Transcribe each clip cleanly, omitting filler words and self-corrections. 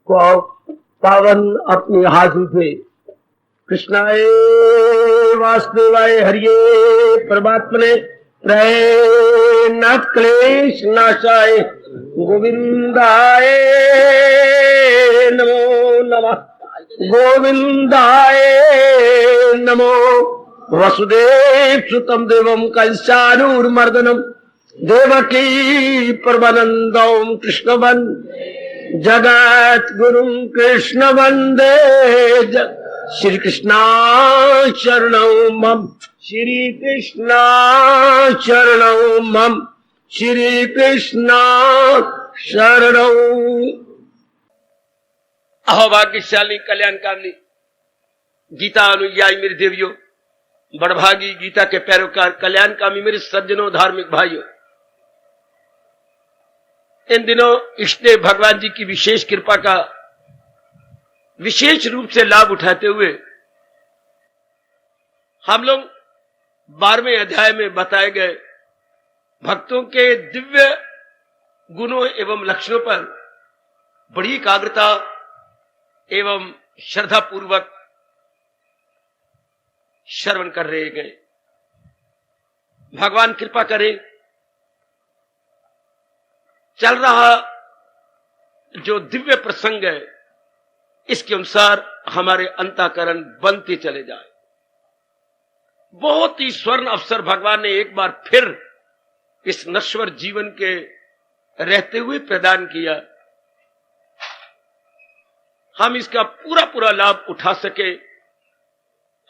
को पावन अपने हाथ उठे। कृष्णाय वासुदेवाय हरिये परमात्मने न क्लेश नाशाय गोविंदाय नमो नमः। गोविंदाय नमो। वसुदेव सुतम देवम कंसानूरमर्दनम देवकी परमानंदम कृष्ण वंदे जगत गुरु कृष्ण वंदे श्री कृष्णा शरणं मम। श्री कृष्णा शरणं मम। श्री कृष्णा शरणं। अहो भाग्यशाली कल्याणकामिनी गीता अनुयायी मेरे देवियों, बड़भागी गीता के पैरोकार कल्याणकामी मेरे सज्जनों, धार्मिक भाइयों, इन दिनों इष्टदेव भगवान जी की विशेष कृपा का विशेष रूप से लाभ उठाते हुए हम लोग 12वें अध्याय में बताए गए भक्तों के दिव्य गुणों एवं लक्षणों पर बड़ी एकाग्रता एवं श्रद्धा पूर्वक श्रवण कर रहे गए। भगवान कृपा करें, चल रहा जो दिव्य प्रसंग है इसके अनुसार हमारे अंतःकरण बनते चले जाए। बहुत ही स्वर्ण अवसर भगवान ने एक बार फिर इस नश्वर जीवन के रहते हुए प्रदान किया। हम इसका पूरा पूरा लाभ उठा सके,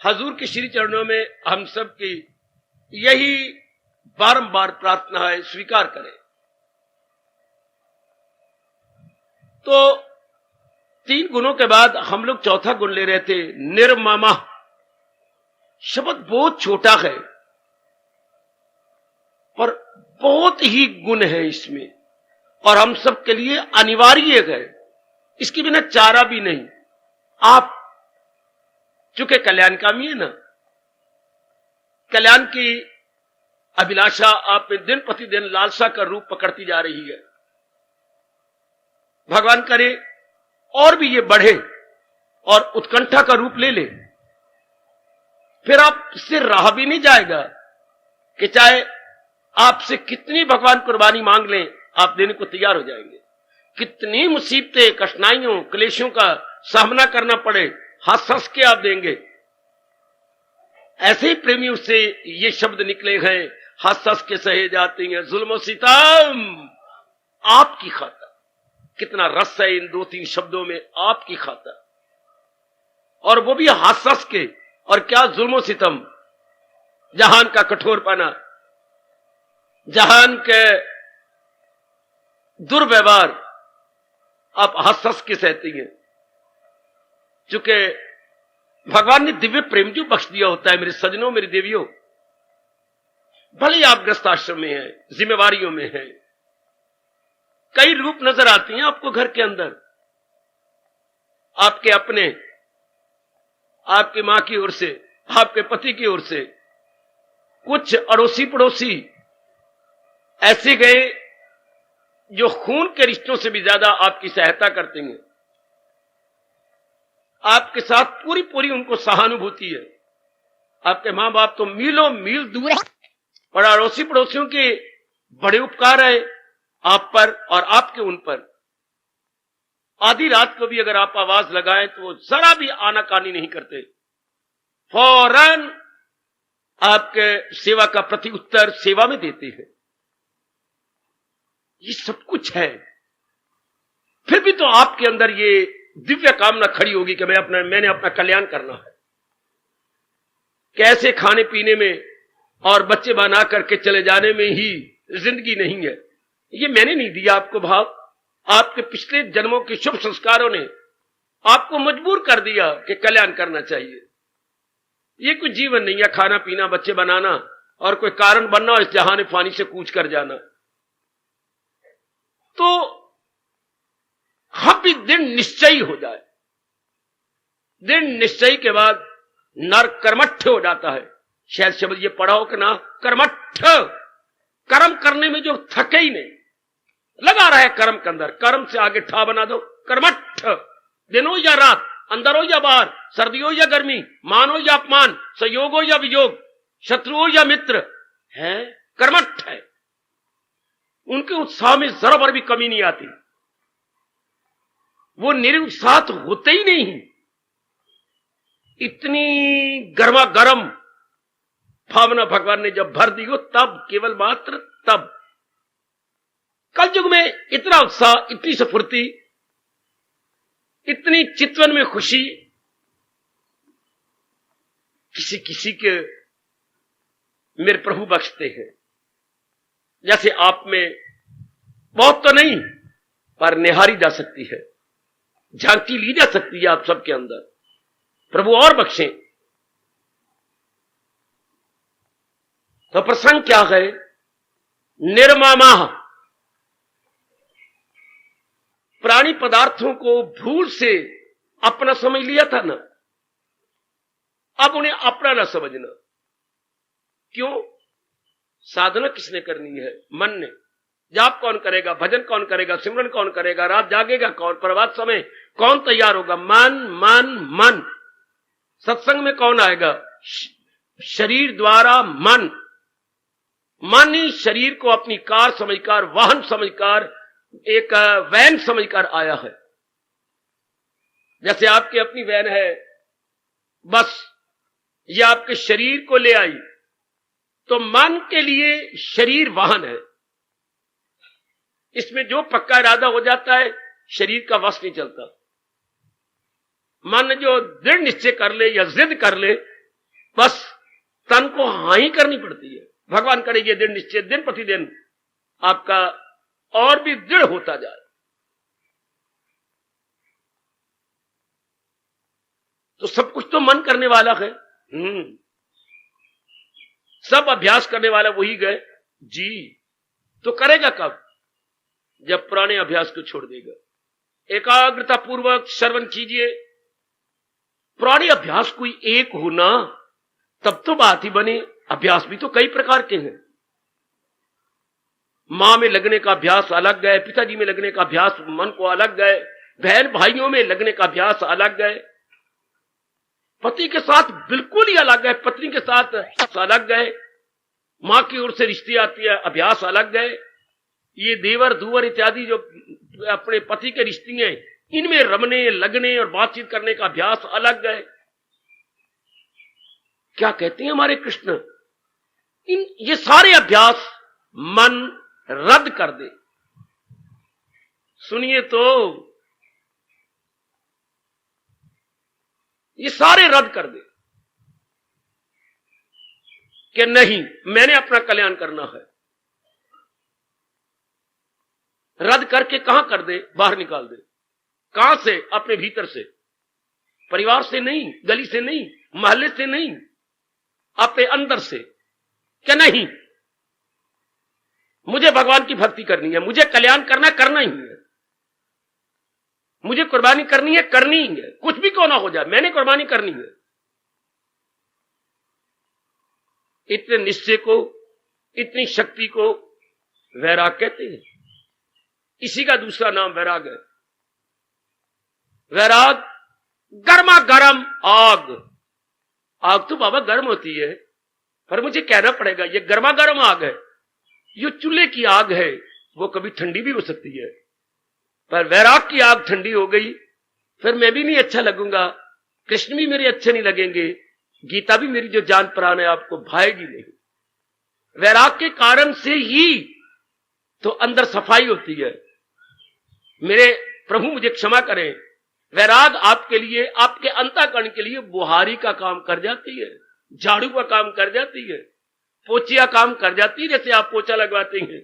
हजूर के श्री चरणों में हम सब की यही बारंबार प्रार्थना है, स्वीकार करें। तो 3 गुणों के बाद हम लोग चौथा गुण ले रहे थे, निर्ममा। शब्द बहुत छोटा है पर बहुत ही गुण है इसमें और हम सब के लिए अनिवार्य है, इसके बिना चारा भी नहीं। आप चूंकि कल्याणकामी है ना, कल्याण की अभिलाषा आप में दिन प्रतिदिन लालसा का रूप पकड़ती जा रही है। भगवान करे और भी ये बढ़े और उत्कंठा का रूप ले ले, फिर आपसे रहा भी नहीं जाएगा कि चाहे आपसे कितनी भगवान कुर्बानी मांग लें, आप देने को तैयार हो जाएंगे। कितनी मुसीबतें, कठिनाइयों, क्लेशों का सामना करना पड़े, हंस हंस के आप देंगे। ऐसे ही प्रेमियों से ये शब्द निकले हैं, हंस हंस के सहे जाती हैं जुल्म सितम आपकी खातिर। कितना रस है इन 2-3 शब्दों में, आपकी खातिर, और वो भी हंस हंस के। और क्या जुल्म सितम, जहान का कठोरपना, जहान के दुर्व्यवहार आप हंस हंस के सहती हैं। चूंकि भगवान ने दिव्य प्रेम जो बख्श दिया होता है मेरे सजनों, मेरी देवियों, भले आप ग्रस्त आश्रम में हैं, जिम्मेवारियों में हैं, कई रूप नजर आती हैं आपको घर के अंदर, आपके अपने, आपकी मां की ओर से, आपके पति की ओर से, कुछ अड़ोसी पड़ोसी ऐसे गए जो खून के रिश्तों से भी ज्यादा आपकी सहायता करते हैं, आपके साथ पूरी पूरी उनको सहानुभूति है। आपके मां बाप तो मीलों मील दूर है, और अड़ोसी पड़ोसियों के बड़े उपकार है आप पर और आपके उन पर। आधी रात को भी अगर आप आवाज लगाएं तो वो जरा भी आनाकानी नहीं करते, फौरन आपके सेवा का प्रति उत्तर सेवा में देते हैं। ये सब कुछ है, फिर भी तो आपके अंदर ये दिव्य कामना खड़ी होगी कि मैंने अपना कल्याण करना है। कैसे खाने पीने में और बच्चे बना करके चले जाने में ही जिंदगी नहीं है, ये मैंने नहीं दिया आपको भाव। आपके पिछले जन्मों के शुभ संस्कारों ने आपको मजबूर कर दिया कि कल्याण करना चाहिए। ये कोई जीवन नहीं है, खाना पीना, बच्चे बनाना और कोई कारण बनना और इस जहान फानी से कूच कर जाना। तो हम भी दिन निश्चयी हो जाए। दिन निश्चयी के बाद नर कर्मठ हो जाता है। शायद शब्द ये पढ़ा हो कि ना, कर्मठ, कर्म करने में जो थके ही नहीं, लगा रहा है कर्म के अंदर, कर्म से आगे ठा बना दो, कर्मठ। दिन हो या रात, अंदर हो या बाहर, सर्दी हो या गर्मी, मान हो या अपमान, सहयोग हो या वियोग, शत्रु हो या मित्र, है कर्मठ है। उनके उत्साह में जरा भर भी कमी नहीं आती, वो निरुत्साह तो होते ही नहीं। इतनी गर्मा गर्म भावना भगवान ने जब भर दी हो तब, केवल मात्र तब। कल युग में इतना उत्साह, इतनी स्फूर्ति, इतनी चितवन में खुशी किसी किसी के मेरे प्रभु बख्शते हैं। जैसे आप में बहुत तो नहीं, पर निहारी जा सकती है, झांकी ली जा सकती है आप सबके अंदर। प्रभु और बख्शें। तो प्रसंग क्या है? निर्ममाः, प्राणी पदार्थों को भूल से अपना समझ लिया था ना, अब उन्हें अपना ना समझना। क्यों? साधना किसने करनी है? मन ने। जाप कौन करेगा? भजन कौन करेगा? सिमरन कौन करेगा? रात जागेगा कौन? प्रभात समय कौन तैयार होगा? मन मन मन। सत्संग में कौन आएगा? शरीर द्वारा मन। मन ही शरीर को अपनी कार समझकर, वाहन समझकर, एक वैन समझकर आया है। जैसे आपकी अपनी वैन है, बस ये आपके शरीर को ले आई, तो मन के लिए शरीर वाहन है। इसमें जो पक्का इरादा हो जाता है, शरीर का वश नहीं चलता। मन जो दृढ़ निश्चय कर ले या जिद कर ले, बस तन को हाँ ही करनी पड़ती है। भगवान करेंगे दृढ़ निश्चय, दिन प्रतिदिन आपका और भी दृढ़ होता जाए। तो सब कुछ तो मन करने वाला है। सब अभ्यास करने वाला वही गए जी। तो करेगा कब? जब पुराने अभ्यास को छोड़ देगा। एकाग्रता पूर्वक श्रवण कीजिए। पुराने अभ्यास कोई एक होना तब तो बात ही बने। अभ्यास भी तो कई प्रकार के हैं। मां में लगने का अभ्यास अलग है, पिताजी में लगने का अभ्यास मन को अलग है, बहन भाइयों में लगने का अभ्यास अलग है, पति के साथ बिल्कुल ही अलग है, पत्नी के साथ अलग है, मां की ओर से रिश्ते आती है, अभ्यास अलग है। ये देवर दूवर इत्यादि जो अपने पति के रिश्ते हैं, इनमें रमने लगने और बातचीत करने का अभ्यास अलग है। क्या कहते हैं हमारे कृष्ण? ये सारे अभ्यास मन रद्द कर दे। सुनिए तो, ये सारे रद्द कर दे कि नहीं, मैंने अपना कल्याण करना है। रद्द करके कहां कर दे? बाहर निकाल दे। कहां से? अपने भीतर से। परिवार से नहीं, गली से नहीं, मोहल्ले से नहीं, अपने अंदर से। क्या नहीं, मुझे भगवान की भक्ति करनी है, मुझे कल्याण करना ही है, मुझे कुर्बानी करनी है, करनी ही है, कुछ भी क्यों ना हो जाए, मैंने कुर्बानी करनी है। इतने निश्चय को, इतनी शक्ति को वैराग कहते हैं। इसी का दूसरा नाम वैराग है। वैराग गर्मा गर्म आग। आग तो बाबा गर्म होती है, पर मुझे कहना पड़ेगा ये गर्मा गर्म आग है। ये चूल्हे की आग है, वो कभी ठंडी भी हो सकती है, पर वैराग की आग ठंडी हो गई, फिर मैं भी नहीं अच्छा लगूंगा, कृष्ण भी मेरे अच्छे नहीं लगेंगे, गीता भी मेरी जो जान प्राण है आपको भाएगी नहीं। वैराग के कारण से ही तो अंदर सफाई होती है। मेरे प्रभु मुझे क्षमा करें, वैराग आपके लिए, आपके अंतःकरण के लिए बुहारी का काम कर जाती है, झाड़ू का काम कर जाती है, पोचिया काम कर जाती है। जैसे आप पोछा लगवाती हैं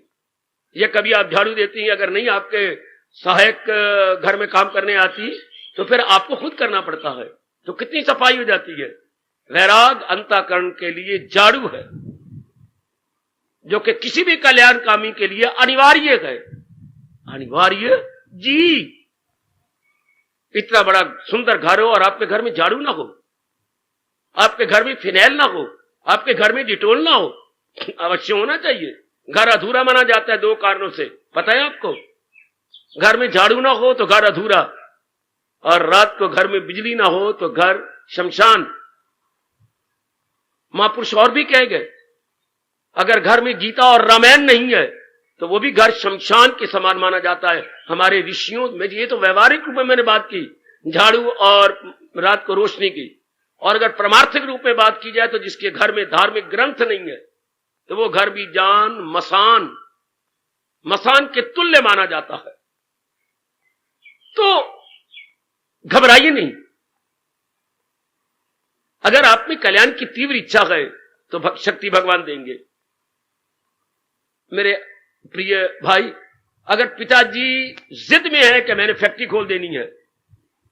या कभी आप झाड़ू देती हैं, अगर नहीं आपके सहायक घर में काम करने आती तो फिर आपको खुद करना पड़ता है, तो कितनी सफाई हो जाती है। वैराग अंतःकरण के लिए झाड़ू है, जो कि किसी भी कल्याणकामी के लिए अनिवार्य है। अनिवार्य जी। इतना बड़ा सुंदर घर हो और आपके घर में झाड़ू ना हो, आपके घर में फिनाइल ना हो, आपके घर में डिटोल ना हो, अवश्य होना चाहिए। घर अधूरा माना जाता है दो कारणों से, पता है आपको? घर में झाड़ू ना हो तो घर अधूरा, और रात को घर में बिजली ना हो तो घर शमशान। महापुरुष और भी कह गए, अगर घर में गीता और रामायण नहीं है तो वो भी घर शमशान के समान माना जाता है। हमारे ऋषियों में, ये तो व्यवहारिक रूप में मैंने बात की, झाड़ू और रात को रोशनी की, और अगर परमार्थिक रूप में बात की जाए तो जिसके घर में धार्मिक ग्रंथ नहीं है तो वो घर भी जान मसान के तुल्य माना जाता है। तो घबराइए नहीं। अगर आप में कल्याण की तीव्र इच्छा है तो शक्ति भगवान देंगे। मेरे प्रिय भाई, अगर पिताजी जिद में है कि मैंने फैक्ट्री खोल देनी है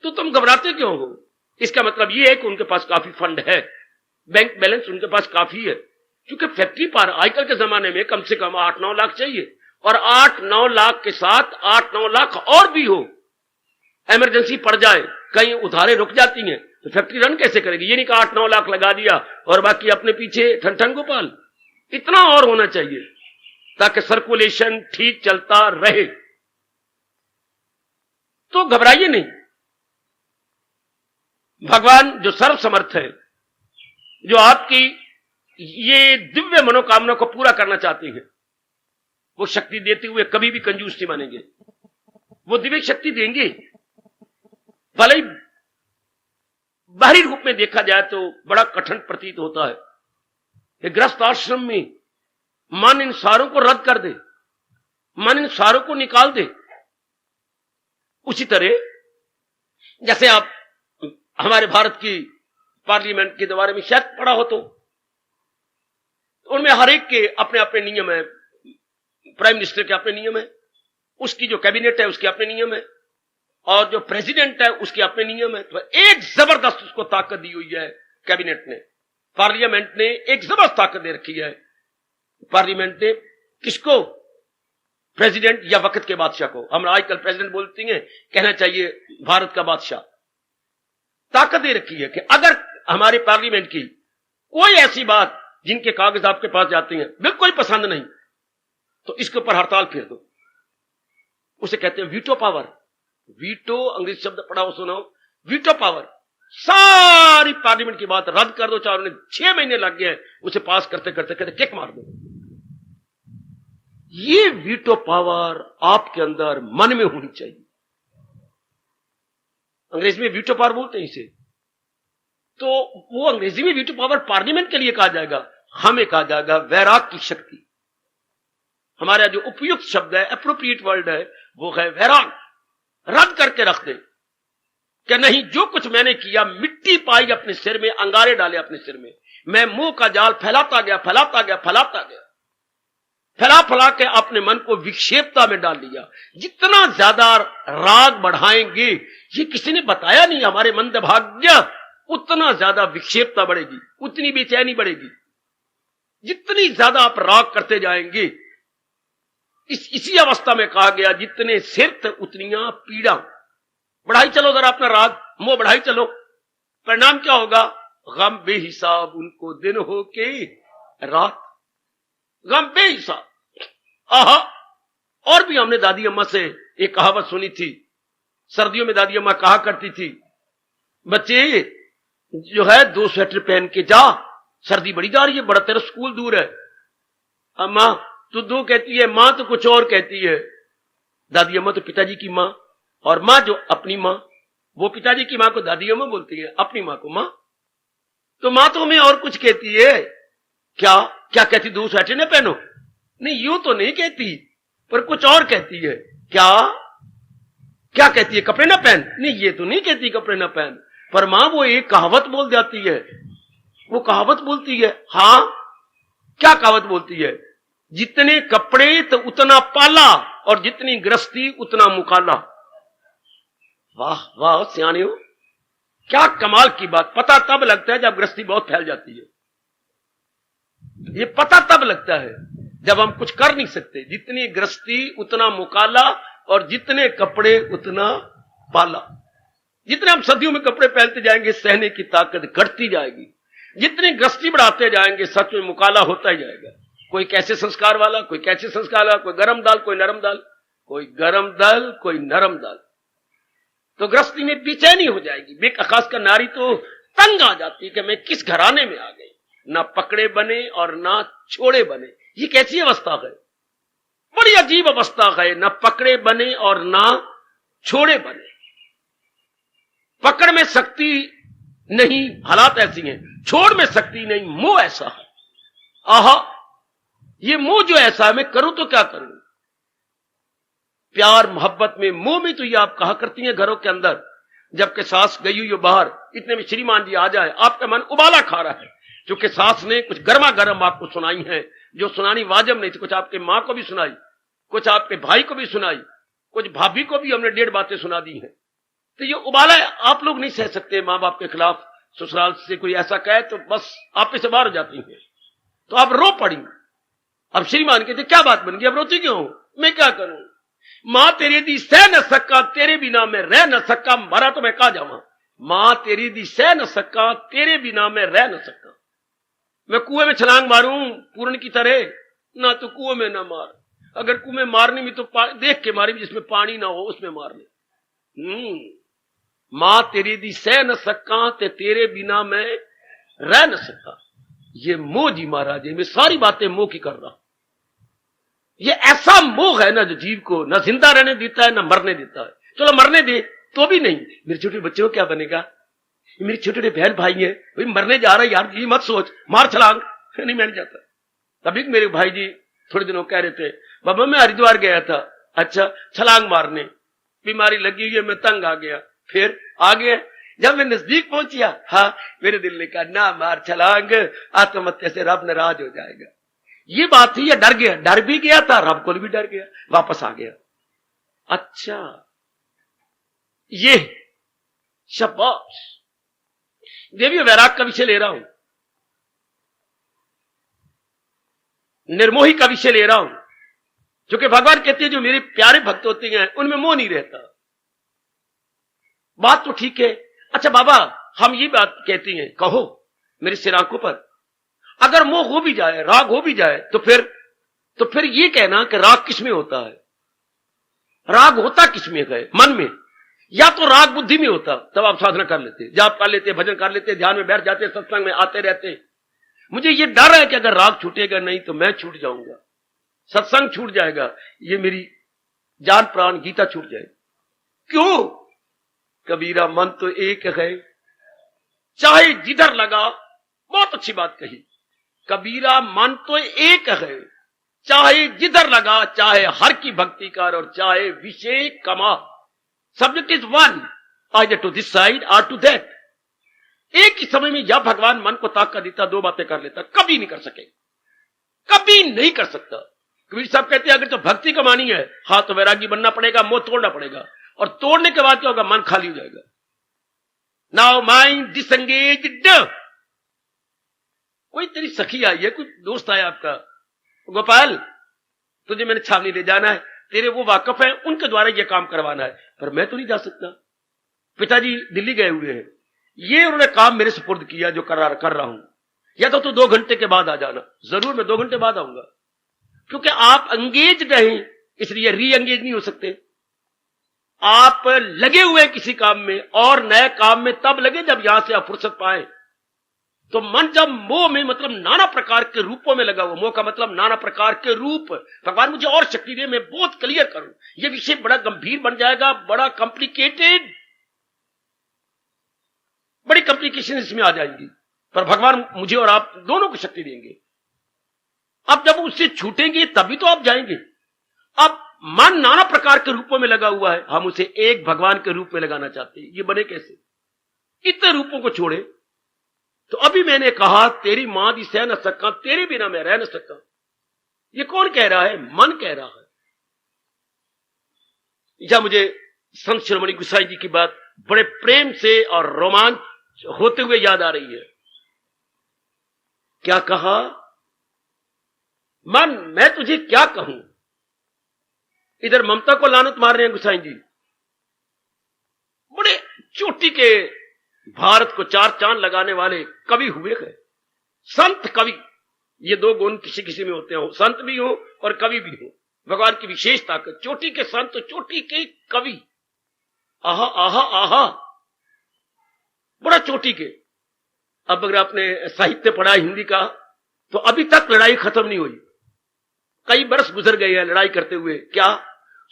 तो तुम घबराते क्यों हो? इसका मतलब यह है कि उनके पास काफी फंड है, बैंक बैलेंस उनके पास काफी है। क्योंकि फैक्ट्री पर आजकल के जमाने में कम से कम 8-9 लाख चाहिए, और 8-9 लाख के साथ 8-9 लाख और भी हो, इमरजेंसी पड़ जाए, कहीं उधारे रुक जाती हैं तो फैक्ट्री रन कैसे करेगी? ये नहीं कि 8-9 लाख लगा दिया और बाकी अपने पीछे ठन गोपाल। इतना और होना चाहिए ताकि सर्कुलेशन ठीक चलता रहे। तो घबराइए नहीं। भगवान जो सर्वसमर्थ है, जो आपकी ये दिव्य मनोकामना को पूरा करना चाहते हैं, वो शक्ति देते हुए कभी भी कंजूस नहीं मानेंगे। वो दिव्य शक्ति देंगे। भले ही बाहरी रूप में देखा जाए तो बड़ा कठिन प्रतीत होता है कि गृहस्थ आश्रम में मन इन सारों को रद्द कर दे, मन इन सारों को निकाल दे। उसी तरह जैसे आप हमारे भारत की पार्लियामेंट के बारे में शायद पढ़ा हो तो उनमें हर एक के अपने अपने नियम है। प्राइम मिनिस्टर के अपने नियम है, उसकी जो कैबिनेट है उसके अपने नियम है, और जो प्रेसिडेंट है उसके अपने नियम है। तो एक जबरदस्त उसको ताकत दी हुई है कैबिनेट ने, पार्लियामेंट ने एक जबरदस्त ताकत दे रखी है। पार्लियामेंट ने किसको? प्रेसिडेंट या वक्त के बादशाह को। हम आजकल प्रेसिडेंट बोलते हैं, कहना चाहिए भारत का बादशाह। ताकत दे रखी है कि अगर हमारे पार्लियामेंट की कोई ऐसी बात जिनके कागज आपके पास जाते हैं बिल्कुल पसंद नहीं, तो इसके ऊपर हड़ताल फेर दो। उसे कहते हैं वीटो पावर। वीटो अंग्रेजी शब्द पढ़ा हो सुनाओ, वीटो पावर। सारी पार्लियामेंट की बात रद्द कर दो, चाहे उन्हें 6 महीने लग गए उसे पास करते करते कहते किक मार दो। ये वीटो पावर आपके अंदर मन में होनी चाहिए। अंग्रेजी में वीटो पावर बोलते हैं इसे। तो वो अंग्रेजी में वीटो पावर पार्लियामेंट के लिए कहा जाएगा, हमें कहा जाएगा वैराग की शक्ति। हमारा जो उपयुक्त शब्द है, एप्रोप्रिएट वर्ड है, वो है वैराग। रद्द करके रख दे कि नहीं, जो कुछ मैंने किया मिट्टी पाई अपने सिर में, अंगारे डाले अपने सिर में, मैं मुंह का जाल फैलाता गया, फैला के अपने मन को विक्षेपता में डाल लिया। जितना ज्यादा राग बढ़ाएंगे, ये किसी ने बताया नहीं, हमारे मंदभाग्य, उतना ज्यादा विक्षेपता बढ़ेगी, उतनी बेचैनी बढ़ेगी। जितनी ज्यादा आप राग करते जाएंगे, इसी अवस्था में कहा गया जितने सिर उतनियां पीड़ा। बढ़ाई चलो जरा अपना राग, मोह बढ़ाई चलो। परिणाम क्या होगा? गम बेहिसाब उनको दिन हो के रात, गम बेहिसाब। आहा। और भी हमने दादी अम्मा से एक कहावत सुनी थी। सर्दियों में दादी अम्मा कहा करती थी, बच्चे जो है 2 स्वेटर पहन के जा, सर्दी बड़ी जा रही है, बड़ा तेरा स्कूल दूर है। अम्मा तो 2 कहती है, मां तो कुछ और कहती है। दादी अम्मा तो पिताजी की मां, और मां जो अपनी मां, वो पिताजी की मां को दादी अम्मा बोलती है, अपनी मां को मां। तो मां तो हमें और कुछ कहती है। क्या क्या कहती? 2 स्वेटर न पहनो। नहीं, यूं तो नहीं कहती, पर कुछ और कहती है। क्या क्या कहती है? कपड़े ना पहन। नहीं, ये तो नहीं कहती कपड़े ना पहन, पर मां वो एक कहावत बोल जाती है। वो कहावत बोलती है। हां, क्या कहावत बोलती है? जितने कपड़े तो उतना पाला, और जितनी गृहस्थी उतना मुकाला। वाह वाह सियाने हो, क्या कमाल की बात। पता तब लगता है जब गृहस्थी बहुत फैल जाती है। ये पता तब लगता है जब हम कुछ कर नहीं सकते। जितनी गृहस्थी उतना मुकाला, और जितने कपड़े उतना पाला। जितने हम सर्दियों में कपड़े पहनते जाएंगे, सहने की ताकत घटती जाएगी। जितनी गृहस्थी बढ़ाते जाएंगे, सच में मुकाला होता ही जाएगा। कोई कैसे संस्कार वाला, कोई कैसे संस्कार वाला, कोई गरम दाल, कोई नरम दाल, कोई गरम दाल, कोई नरम दाल। तो गृहस्थी में बेचैनी हो जाएगी। खासकर नारी तो तंग आ जाती है कि मैं किस घराने में आ गई, ना पकड़े बने और ना छोड़े बने। ये कैसी अवस्था है, बड़ी अजीब अवस्था है, ना पकड़े बने और ना छोड़े बने। पकड़ में शक्ति नहीं, हालात ऐसी हैं, छोड़ में शक्ति नहीं, मोह ऐसा है। आहा, ये मोह जो ऐसा है, मैं करूं तो क्या करूं। प्यार मोहब्बत में, मोह में तो ये आप कहा करती हैं घरों के अंदर, जबकि सास गई हुई बाहर, इतने में श्रीमान जी आ जाए, आपका मन उबाला खा रहा है, क्योंकि सास ने कुछ गर्मा गर्म आपको सुनाई है, जो सुनानी वाजिब नहीं थी। कुछ आपके मां को भी सुनाई, कुछ आपके भाई को भी सुनाई, कुछ भाभी को भी हमने 1.5 बातें सुना दी हैं। तो ये उबाला आप लोग नहीं सह सकते। मां बाप के खिलाफ ससुराल से कोई ऐसा कहे तो बस आप से बाहर हो जाती हैं, तो आप रो पड़ी। अब श्रीमान कहते क्या बात बन गई, अब रोती क्यों? मैं क्या करूं, मां तेरी दी सह न सका, तेरे बिना मैं रह न सका, मरा तो मैं कहा जावा। मां तेरी दी सह न सका, तेरे बिना मैं रह न सका। मैं कुएं में छलांग मारूं पूर्ण की तरह, ना तो कुएं में ना मार, अगर कुएं में मारनी भी तो देख के मारी, जिसमें पानी ना हो उसमें मारने। मां तेरी दी सह न सका, ते तेरे बिना मैं रह न सका। ये मोह जी महाराज, मैं सारी बातें मोह की कर रहा हूं। ये ऐसा मोह है ना जो जीव को न जिंदा रहने देता है, न मरने देता है। चलो मरने दे तो भी नहीं, मेरे छोटे बच्चों को क्या बनेगा, मेरे छोटे छोटे बहन भाई हैं, भाई मरने जा रहा है यार, ये मत सोच, मार छलांग। नहीं, मैं नहीं जाता। तभी मेरे भाई जी थोड़े दिनों कह रहे थे, बाबा मैं हरिद्वार गया था, अच्छा छलांग मारने, बीमारी लगी हुई है, मैं तंग आ गया, फिर आ गया। जब मैं नजदीक पहुंचिया, हाँ मेरे दिल ने कहा ना मार छलांग, आत्महत्या से रब नाराज हो जाएगा। ये बात थी, या डर गया, डर भी गया था, रब को भी डर गया, वापस आ गया। अच्छा ये शाबाश, देवी वैराग का विषय ले रहा हूं, निर्मोही का विषय ले रहा हूं, क्योंकि भगवान कहते हैं जो मेरे प्यारे भक्त होते हैं उनमें मोह नहीं रहता। बात तो ठीक है। अच्छा बाबा, हम ये बात कहती हैं, कहो मेरे सिर आंखों पर, अगर मोह हो भी जाए, राग हो भी जाए, तो फिर ये कहना कि राग किसमें होता है, राग होता किसमें है, मन में, या तो राग बुद्धि में होता, तब आप साधना कर लेते, जाप कर लेते, भजन कर लेते, ध्यान में बैठ जाते, सत्संग में आते रहते। मुझे ये डर है कि अगर राग छूटेगा नहीं तो मैं छूट जाऊंगा, सत्संग छूट जाएगा, ये मेरी जान प्राण गीता छूट जाएगी। क्यों? कबीरा मन तो एक है, चाहे जिधर लगा, बहुत अच्छी बात कही, कबीरा मन तो एक है, चाहे जिधर लगा, चाहे हर की भक्ति कर और चाहे विषय comma, subject is one, either to this side और टू दैट। एक ही समय में या भगवान मन को ताकत देता, दो बातें कर लेता, कभी नहीं कर सके, कभी नहीं कर सकता। कबीर साहब कहते हैं अगर तो भक्ति कमानी है, हाँ तो वैरागी बनना पड़ेगा, मोह तोड़ना पड़ेगा, और तोड़ने के बाद क्या होगा, मन खाली हो जाएगा। Now mind disengaged. कोई तेरी सखी आई है, कोई दोस्त आया आपका, गोपाल तुझे मैंने छावनी ले जाना है, तेरे वो वाकफ है, उनके द्वारा ये काम करवाना है, पर मैं तो नहीं जा सकता, पिताजी दिल्ली गए हुए हैं, ये उन्होंने काम मेरे सुपुर्द किया जो कर रहा हूं, या तो 2 घंटे के बाद आ जाना। जरूर मैं 2 घंटे बाद आऊंगा, क्योंकि आप एंगेज रहें, इसलिए री एंगेज नहीं हो सकते। आप लगे हुए किसी काम में, और नए काम में तब लगे जब यहां से आप फुर्सत पाए। तो मन जब मोह में, मतलब नाना प्रकार के रूपों में लगा हुआ, मोह का मतलब नाना प्रकार के रूप, भगवान मुझे और शक्ति दे, मैं बहुत क्लियर करूं, यह विषय बड़ा गंभीर बन जाएगा, बड़ा कॉम्प्लिकेटेड, बड़ी कॉम्प्लिकेशन इसमें आ जाएगी, पर भगवान मुझे और आप दोनों को शक्ति देंगे। अब जब उससे छूटेंगे तभी तो आप जाएंगे। अब मन नाना प्रकार के रूपों में लगा हुआ है, हम उसे एक भगवान के रूप में लगाना चाहते हैं, ये बने कैसे? इतने रूपों को छोड़े। तो अभी मैंने कहा तेरी मां दी सह न सका, तेरे बिना मैं रह न सका, ये कौन कह रहा है? मन कह रहा है। या मुझे संत शिरोमणि गोसाई जी की बात बड़े प्रेम से और रोमांच होते हुए याद आ रही है। क्या कहा? मन मैं तुझे क्या कहूं। इधर ममता को लानत मार रहे हैं गोसाई जी, बड़े चोटी के भारत को 4 चांद लगाने वाले कवि हुए हैं, संत कवि। ये 2 गुण किसी किसी में होते हो, संत भी हो और कवि भी हो, भगवान की विशेष ताकत। चोटी के संत, चोटी के कवि, आहा आहा आहा, बड़ा चोटी के। अब अगर आपने साहित्य पढ़ा हिंदी का तो अभी तक लड़ाई खत्म नहीं हुई, कई बरस गुजर गए हैं लड़ाई करते हुए। क्या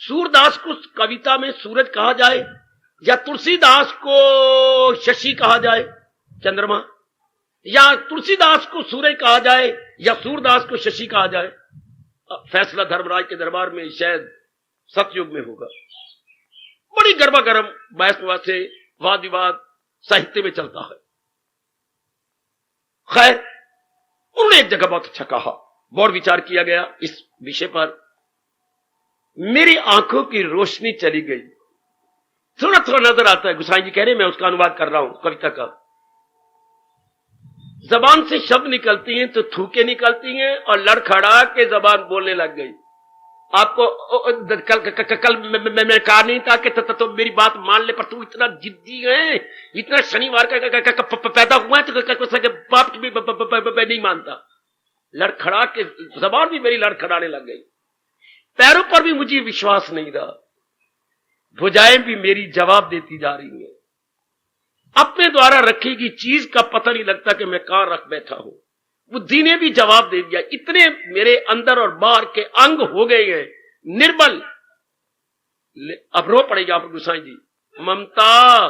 सूरदास को कविता में सूरज कहा जाए या तुलसीदास को शशि कहा जाए, चंद्रमा, या तुलसीदास को सूरज कहा जाए या सूरदास को शशि कहा जाए? फैसला धर्मराज के दरबार में शायद सतयुग में होगा। बड़ी गर्मा गर्म बहस से वाद विवाद साहित्य में चलता है। खैर, उन्होंने एक जगह बहुत अच्छा कहा, बहुत विचार किया गया इस विषय पर। मेरी आंखों की रोशनी चली गई। थोड़ा थोड़ा नजर आता है, गुसाई जी कह रहे, मैं उसका अनुवाद कर रहा हूं कविता का। जबान से शब्द निकलती हैं तो थूके निकलती हैं और लड़खड़ा के जबान बोलने लग गई। आपको कल मैं कहा नहीं था कि तो मेरी बात मान ले, पर तू इतना जिद्दी है, इतना शनिवार का पैदा हुआ है तो बाप की भी नहीं मानता। लड़खड़ा के जबान भी मेरी लड़खड़ाने लग गई, पैरों पर भी मुझे विश्वास नहीं रहा, भुजाएं भी मेरी जवाब देती जा रही हैं। अपने द्वारा रखी गई चीज का पता नहीं लगता कि मैं कहां रख बैठा हूं। बुद्धि ने भी जवाब दे दिया, इतने मेरे अंदर और बाहर के अंग हो गए हैं निर्बल। अब रो पड़ेगा आप गुसाई जी। ममता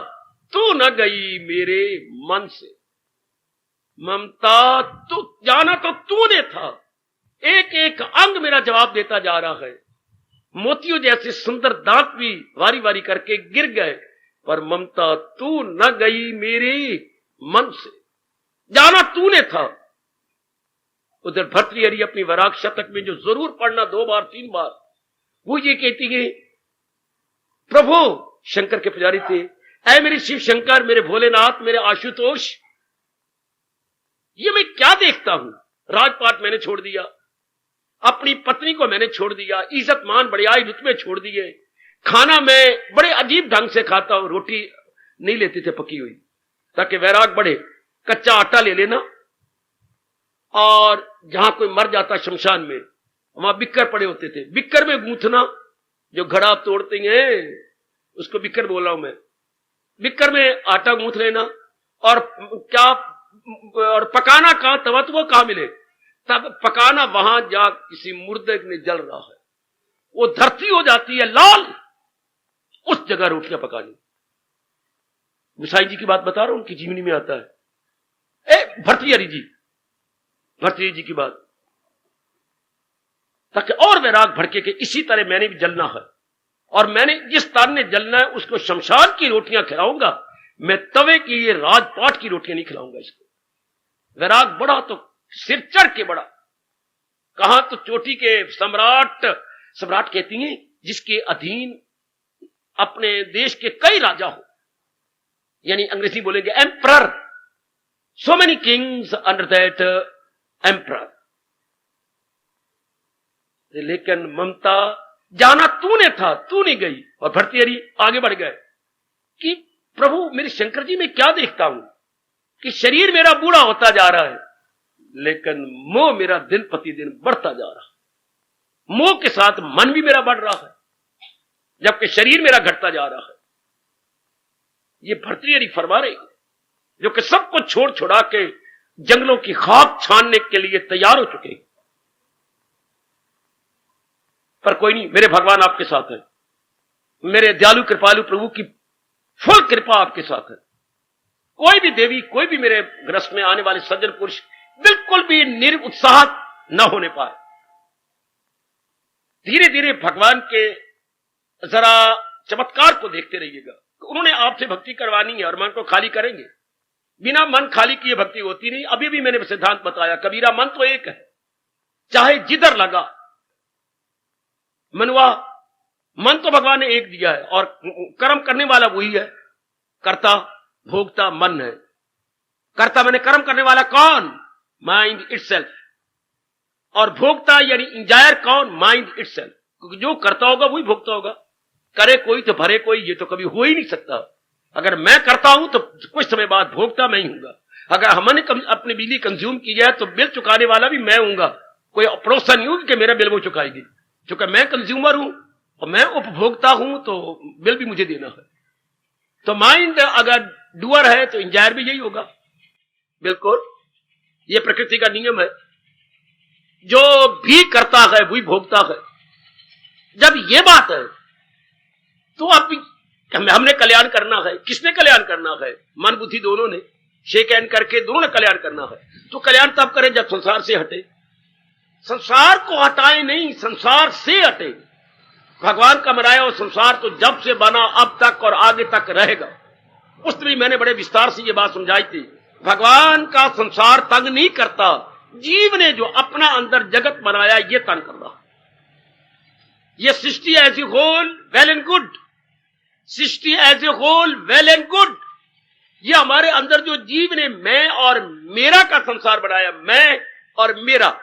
तू न गई मेरे मन से, ममता तू जाना तो तूने था। एक एक अंग मेरा जवाब देता जा रहा है। मोतियों जैसे सुंदर दांत भी वारी वारी करके गिर गए, पर ममता तू न गई मेरे मन से, जाना तूने था। उधर भर्तृहरि अपनी वराग शतक में जो जरूर पढ़ना 2 बार 3 बार, वो ये कहती है, प्रभु शंकर के पुजारी थे, ऐ मेरे शिव शंकर, मेरे भोलेनाथ, मेरे आशुतोष, ये मैं क्या देखता हूं? राजपाट मैंने छोड़ दिया, अपनी पत्नी को मैंने छोड़ दिया, इज्जत मान बड़ाई रुतबे छोड़ दिए, खाना मैं बड़े अजीब ढंग से खाता हूं, रोटी नहीं लेते थे पकी हुई ताकि वैराग बढ़े, कच्चा आटा ले लेना, और जहां कोई मर जाता शमशान में वहां बिक्कर पड़े होते थे, बिक्कर में गूंथना, जो घड़ा आप तोड़ते हैं उसको बिक्कर बोला हूं मैं, बिक्कर में आटा गूंथ लेना, और क्या और पकाना कहां, तवा तो वो कहां मिले, तब पकाना वहां जा किसी मुर्दे में जल रहा है, वो धरती हो जाती है लाल, उस जगह रोटियां पकानी। गुसाई जी की बात बता रहा हूं, उनकी जीवनी में आता है। भर्तृहरि जी की बात, ताकि और वैराग भड़के के इसी तरह मैंने भी जलना है, और मैंने जिस तार ने जलना है उसको शमशान की रोटियां खिलाऊंगा, मैं तवे की ये राजपाट की रोटियां नहीं खिलाऊंगा इसको। वैराग बढ़ा तो सिर चढ़ के बढ़ा, कहां तो चोटी के सम्राट कहती हैं जिसके अधीन अपने देश के कई राजा हो, यानी अंग्रेजी बोलेंगे emperor, so many Kings under that emperor. लेकिन ममता जाना तूने था, तू नहीं गई। और भर्तृहरि आगे बढ़ गए कि प्रभु मेरे शंकर जी मैं क्या देखता हूं कि शरीर मेरा बूढ़ा होता जा रहा है, लेकिन मोह मेरा दिन प्रतिदिन बढ़ता जा रहा है। मोह के साथ मन भी मेरा बढ़ रहा है, जबकि शरीर मेरा घटता जा रहा है। ये भर्तृहरि फरमा रहे, जो कि सब कुछ छोड़ छुड़ा के जंगलों की खाक छानने के लिए तैयार हो चुके। पर कोई नहीं, मेरे भगवान आपके साथ है, मेरे दयालु कृपालु प्रभु की फुल कृपा आपके साथ है। कोई भी देवी, कोई भी मेरे ग्रस्त में आने वाले सज्जन पुरुष बिल्कुल भी निरुत्साह न होने पाए। धीरे धीरे भगवान के जरा चमत्कार को देखते रहिएगा। उन्होंने आपसे भक्ति करवानी है और मन को खाली करेंगे। बिना मन खाली किए भक्ति होती नहीं। अभी भी मैंने सिद्धांत बताया, कबीरा मन तो एक है, चाहे जिधर लगा मनवा, मन तो भगवान ने एक दिया है, और कर्म करने वाला वही है। कर्ता भोगता मन है। कर्ता मैंने कर्म करने वाला कौन? Mind itself. और भोगता यानी इंजायर कौन? Mind itself. क्योंकि जो करता होगा वही भोगता होगा। करे कोई तो भरे कोई, ये तो कभी हो ही नहीं सकता। अगर मैं करता हूं तो कुछ समय बाद भोगता मैं ही हूंगा। अगर हमने अपनी बिजली कंज्यूम की है तो बिल चुकाने वाला भी मैं हूंगा। कोई पड़ोसा नहीं होगी कि मेरा बिल वो चुकाएगी। क्योंकि मैं कंज्यूमर हूं और मैं उपभोक्ता हूं तो बिल भी मुझे देना है। तो माइंड अगर डूअर है तो इंजायर भी यही होगा। बिल्कुल, ये प्रकृति का नियम है। जो भी करता है वही भोगता है। जब ये बात है तो अब हमने कल्याण करना है। किसने कल्याण करना है? मन बुद्धि दोनों ने शेक हैंड करके दोनों ने कल्याण करना है। तो कल्याण तब करें जब संसार से हटे। संसार को हटाए नहीं, संसार से हटे। भगवान का बनाया और संसार तो जब से बना अब तक और आगे तक रहेगा। उस दिन भी मैंने बड़े विस्तार से ये बात समझाई थी। भगवान का संसार तंग नहीं करता, जीव ने जो अपना अंदर जगत बनाया ये तंग कर रहा। ये srishti as a whole well and good, srishti as a whole well and good. ये हमारे अंदर जो जीव ने मैं और मेरा का संसार बनाया, मैं और मेरा,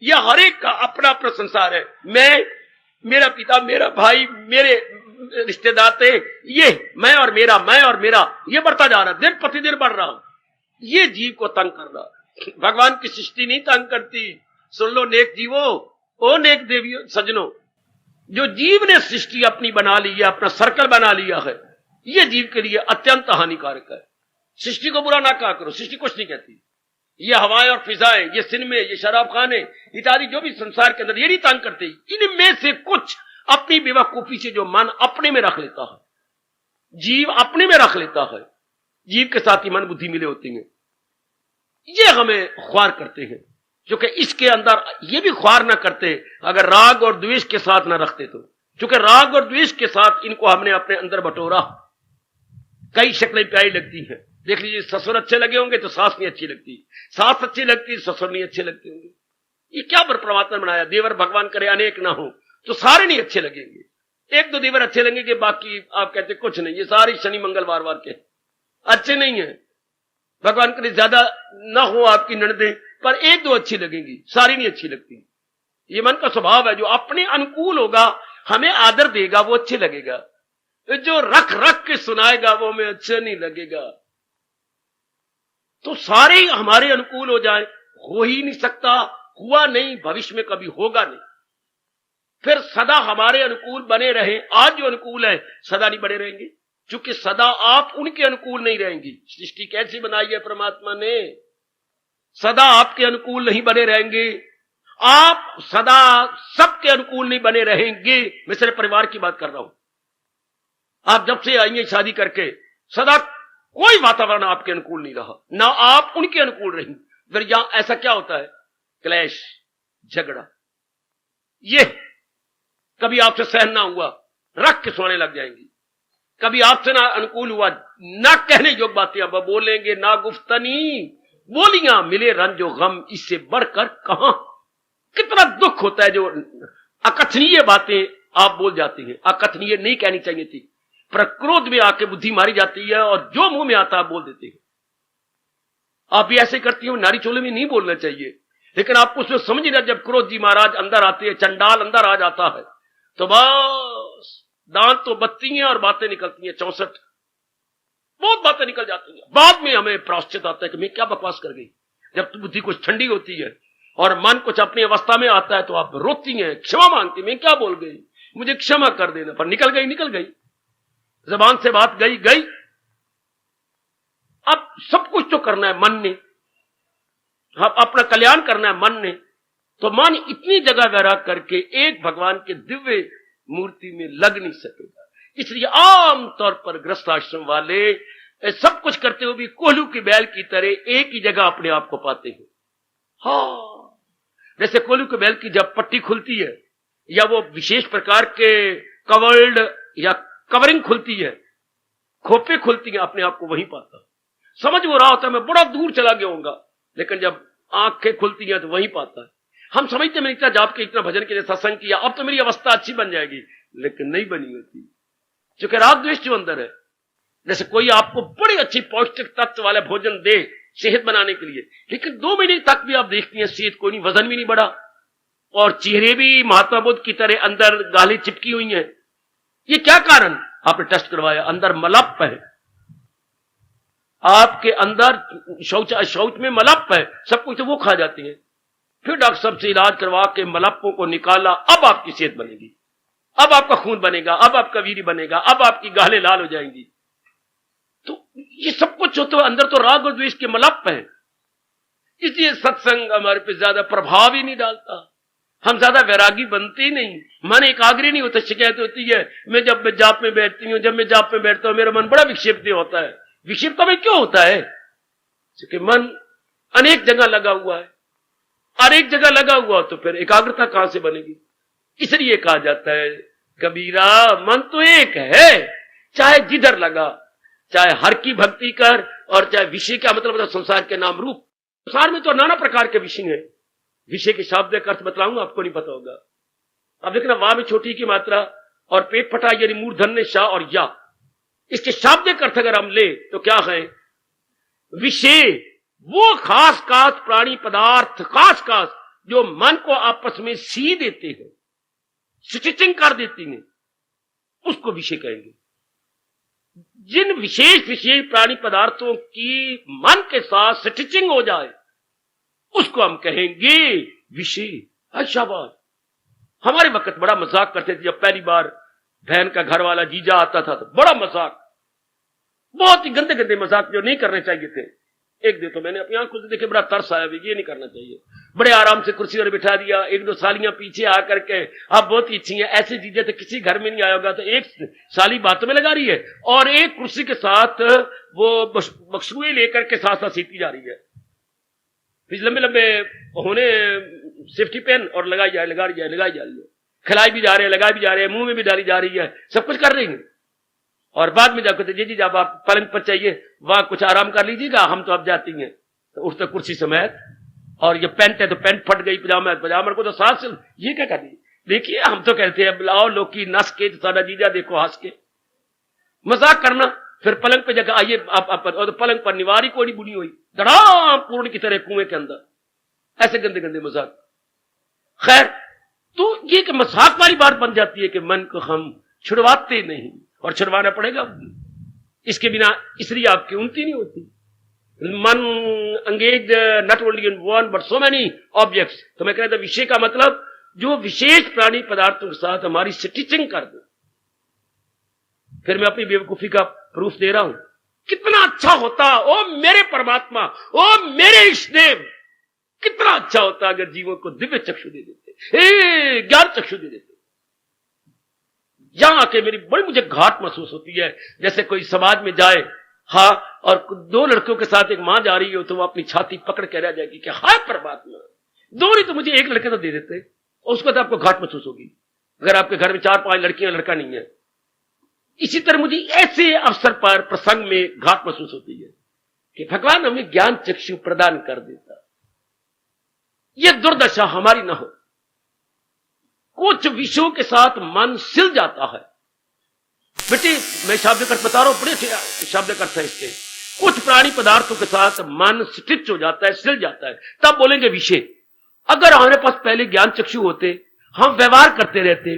ये हर एक का अपना अपना संसार है। मैं, मेरा पिता, मेरा भाई, मेरे रिश्तेदार थे, ये मैं और मेरा, मैं और मेरा, ये बढ़ता जा रहा, दिन प्रतिदिन बढ़ रहा। ये जीव को तंग कर रहा। भगवान की सृष्टि नहीं तंग करती। सुन लो नेक जीवो, ओ नेक देवियों सज्जनों, जो जीव ने सृष्टि अपनी बना ली है, अपना सर्कल बना लिया है, ये जीव के लिए अत्यंत हानिकारक है। सृष्टि को बुरा ना कहा करो, सृष्टि कुछ नहीं कहती। ये हवाएं और फिजाएं, ये सिनेमे, ये शराब खाने इत्यादि जो भी संसार के अंदर, ये नहीं तंग करते। इनमें से कुछ अपनी बेवकूफी से जो मन अपने में रख लेता है, जीव अपने में रख लेता है, जीव के साथ ही मन बुद्धि मिले होती हैं, ये हमें ख्वार करते हैं। क्योंकि इसके अंदर ये भी ख्वार ना करते अगर राग और द्वेष के साथ ना रखते तो। क्योंकि राग और द्वेष के साथ इनको हमने अपने अंदर बटोरा। कई शक्लें प्यारी लगती हैं। देख लीजिए, ससुर अच्छे लगे होंगे तो सास नहीं अच्छी लगती, सास अच्छी लगती तो ससुर नहीं अच्छे लगते होंगे। ये क्या परमात्मा बनाया? देवर भगवान करे अनेक ना हो तो सारे नहीं अच्छे लगेंगे। एक दो देवर अच्छे लगेंगे, बाकी आप कहते कुछ नहीं, ये सारे शनि मंगलवार वार के अच्छे नहीं है। भगवान करे ज्यादा ना हो आपकी ननदें, पर एक दो अच्छी लगेंगी, सारी नहीं अच्छी लगती। ये मन का स्वभाव है। जो अपने अनुकूल होगा, हमें आदर देगा, वो अच्छे लगेगा। जो रख रख के सुनाएगा वो हमें अच्छा नहीं लगेगा। तो सारे हमारे अनुकूल हो जाए, हो ही नहीं सकता, हुआ नहीं, भविष्य में कभी होगा नहीं। फिर सदा हमारे अनुकूल बने रहे। आज जो अनुकूल है सदा नहीं बने रहेंगे, क्योंकि सदा आप उनके अनुकूल नहीं रहेंगी। सृष्टि कैसी बनाई है परमात्मा ने? सदा आपके अनुकूल नहीं बने रहेंगे। आप सदा सबके अनुकूल नहीं बने रहेंगे। मैं सिर्फ परिवार की बात कर रहा हूं। आप जब से आएंगे शादी करके, सदा कोई वातावरण आपके अनुकूल नहीं रहा, ना आप उनके अनुकूल रही। फिर यहां ऐसा क्या होता है? क्लेश, झगड़ा। ये कभी आपसे सहन ना हुआ, रख के सोने लग जाएंगी। कभी आपसे ना अनुकूल हुआ, ना कहने योग्य बातें अब बोलेंगे, ना गुफ्तनी बोलियां मिले रंजो गम, इससे बढ़कर कहां। कितना दुख होता है जो अकथनीय बातें आप बोल जाती हैं। अकथनीय नहीं कहनी चाहिए थी, पर क्रोध में आके बुद्धि मारी जाती है और जो मुंह में आता आप बोल देते हैं। आप भी ऐसे करती हो। नारी चोले में नहीं बोलना चाहिए, लेकिन आपको उसमें समझ नहीं। जब क्रोध जी महाराज अंदर आते हैं, चंडाल अंदर आ जाता है, तो बस दांत तो बत्ती हैं और बातें निकलती हैं 64। बहुत बातें निकल जाती हैं। बाद में हमें प्रायश्चित आता है कि मैं क्या बकवास कर गई। जब बुद्धि कुछ ठंडी होती है और मन कुछ अपनी अवस्था में आता है तो आप रोती हैं, क्षमा मांगती, मैं क्या बोल गई, मुझे क्षमा कर देना। पर निकल गई, जबान से बात गई। अब सब कुछ तो करना है मन ने, अपना कल्याण करना है मन ने। तो मन इतनी जगह वैराग करके एक भगवान के दिव्य मूर्ति में लग नहीं सकेगा। इसलिए आम तौर पर गृहस्थ आश्रम वाले सब कुछ करते हुए भी कोल्हू की बैल की तरह एक ही जगह अपने आप को पाते हैं। हाँ, जैसे कोल्हू की बैल की जब पट्टी खुलती है या वो विशेष प्रकार के कवर्ड या कवरिंग खुलती है, खोपे खुलती हैं, अपने आप को वहीं पाता। समझ वो रहा होता है मैं बड़ा दूर चला गया हूंगा, लेकिन जब आंखें खुलती हैं तो वहीं पाता है। हम समझते मैं इतना जाप के, इतना भजन के लिए सत्संग किया, अब तो मेरी अवस्था अच्छी बन जाएगी, लेकिन नहीं बनी होती, क्योंकि राग द्वेष जो अंदर है। जैसे कोई आपको बड़ी अच्छी पौष्टिक तत्व वाले भोजन दे सेहत बनाने के लिए, लेकिन 2 महीने तक भी आप देखती हैं सेहत कोई नहीं, वजन भी नहीं बढ़ा और चेहरे भी महात्मा बुद्ध की तरह अंदर गालें चिपकी हुई हैं। ये क्या कारण? आपने टेस्ट करवाया, अंदर मलप है, आपके अंदर शौच में मलप है, सब कुछ तो वो खा जाती है। फिर डॉक्टर साहब से इलाज करवा के मलपों को निकाला, अब आपकी सेहत बनेगी, अब आपका खून बनेगा, अब आपका वीर्य बनेगा, अब आपकी गालें लाल हो जाएंगी। ये सब कुछ हो तो अंदर तो राग और द्वेष के मलप है। इसलिए सत्संग हमारे पे ज्यादा प्रभाव ही नहीं डालता, हम ज्यादा वैरागी बनते ही नहीं, मन एकाग्र नहीं होता। शिकायत होती है मैं जब मैं जाप में बैठती हूँ, जब मैं जाप में बैठता हूँ मेरा मन बड़ा विक्षिप्त होता है। विक्षिप्त में क्यों होता है? क्योंकि मन अनेक जगह लगा हुआ है, और एक जगह लगा हुआ तो फिर एकाग्रता कहां से बनेगी? इसलिए कहा जाता है कबीरा मन तो एक है, चाहे जिधर लगा, चाहे हर की भक्ति कर और चाहे विषय का मतलब संसार के नाम रूप। संसार में तो नाना प्रकार के विषय हैं। विषय के शाब्दिक अर्थ बतलाऊंगा, आपको नहीं पता होगा। अब देखना वाह में छोटी की मात्रा और पेट फटा यानी मूर्धन्य शाह और या, इसके शाब्दिक अर्थ अगर हम ले तो क्या है? विषय वो खास खास प्राणी पदार्थ, खास खास जो मन को आपस में सी देते हैं, स्टिचिंग कर देती हैं, उसको विषय कहेंगे। जिन विशेष प्राणी पदार्थों की मन के साथ स्टिचिंग हो जाए उसको हम कहेंगे विषय। शाबाश। हमारे वक्त बड़ा मजाक करते थे, जब पहली बार बहन का घर वाला जीजा आता था तो बड़ा मजाक, बहुत ही गंदे गंदे मजाक जो नहीं करने चाहिए थे। एक दिन तो मैंने अपनी आंखों से देखे, बड़ा तरस आया, ये नहीं करना चाहिए। बड़े आराम से कुर्सी पर बिठा दिया, एक दो सालियां पीछे आकर के आप बहुत ही अच्छी हैं, ऐसे जीजे तो किसी घर में नहीं आया होगा। तो एक साली बातों में लगा रही है और एक कुर्सी के साथ वो बक्सुए लेकर के साथ साथ सीखती जा रही है। फिर लंबे लंबे होने सेफ्टी पेन और लगाई जा रही है, खिलाई भी जा रहे हैं, लगाई भी जा रहे हैं, मुंह में भी डाली जा रही है, सब कुछ कर रही है। और बाद में जाकर जी जब आप पलंग पर चाहिए वहां कुछ आराम कर लीजिएगा, हम तो अब जाती हैं। तो उठते कुर्सी समेत, और ये पेंट है तो पेंट फट गई, पजामा है पजामा को तो सांस, ये क्या कर दी? देखिए हम तो कहते हैं बुलाओ लोग की नस के सारा जीजा देखो हंस के मजाक करना, फिर पलंग पे जगह आइए आप और तो पलंग पर निवारी कोड़ी बुनी हुई धड़ाम पूर्ण की तरह कुएं के अंदर, ऐसे गंदे गंदे मजाक। खैर, तो ये कि मजाक वाली बात बन जाती है कि मन को हम छुड़वाते नहीं, और छुड़वाना पड़ेगा इसके बिना, इसलिए आपकी उन्नति नहीं होती। मन engage not only in one but so many objects. तो मैं कह रहा था विषय का मतलब जो विशेष प्राणी पदार्थों के साथ हमारी स्टिचिंग कर दो। फिर मैं अपनी बेवकूफी का प्रूफ दे रहा हूं। कितना अच्छा होता ओ मेरे परमात्मा, ओ मेरे इष्टदेव, कितना अच्छा होता अगर जीवों को दिव्य चक्षु दे देते, ज्ञान चक्षु दे देते। यहां आके मेरी बड़ी मुझे घाट महसूस होती है, जैसे कोई समाज में जाए, हाँ, और दो लड़कियों के साथ एक मां जा रही हो तो वो अपनी छाती पकड़ के रह जाएगी कि हाय परमात्मा, दो नहीं तो मुझे एक लड़के तो दे देते, उसको तो आपको घाट महसूस होगी अगर आपके घर में 4-5 लड़कियां लड़का नहीं है। इसी तरह मुझे ऐसे अवसर पर प्रसंग में घाट महसूस होती है कि भगवान हमें ज्ञान चक्षु प्रदान कर देता, यह दुर्दशा हमारी ना हो। कुछ विषयों के साथ मन सिल जाता है। बेटी मैं शब्द अर्थ बता रहा हूं, बड़े शब्द अर्थ है इसके। कुछ प्राणी पदार्थों के साथ मन स्टिच हो जाता है, सिल जाता है, तब बोलेंगे विषय। अगर हमारे पास पहले ज्ञान चक्षु होते, हम व्यवहार करते रहते,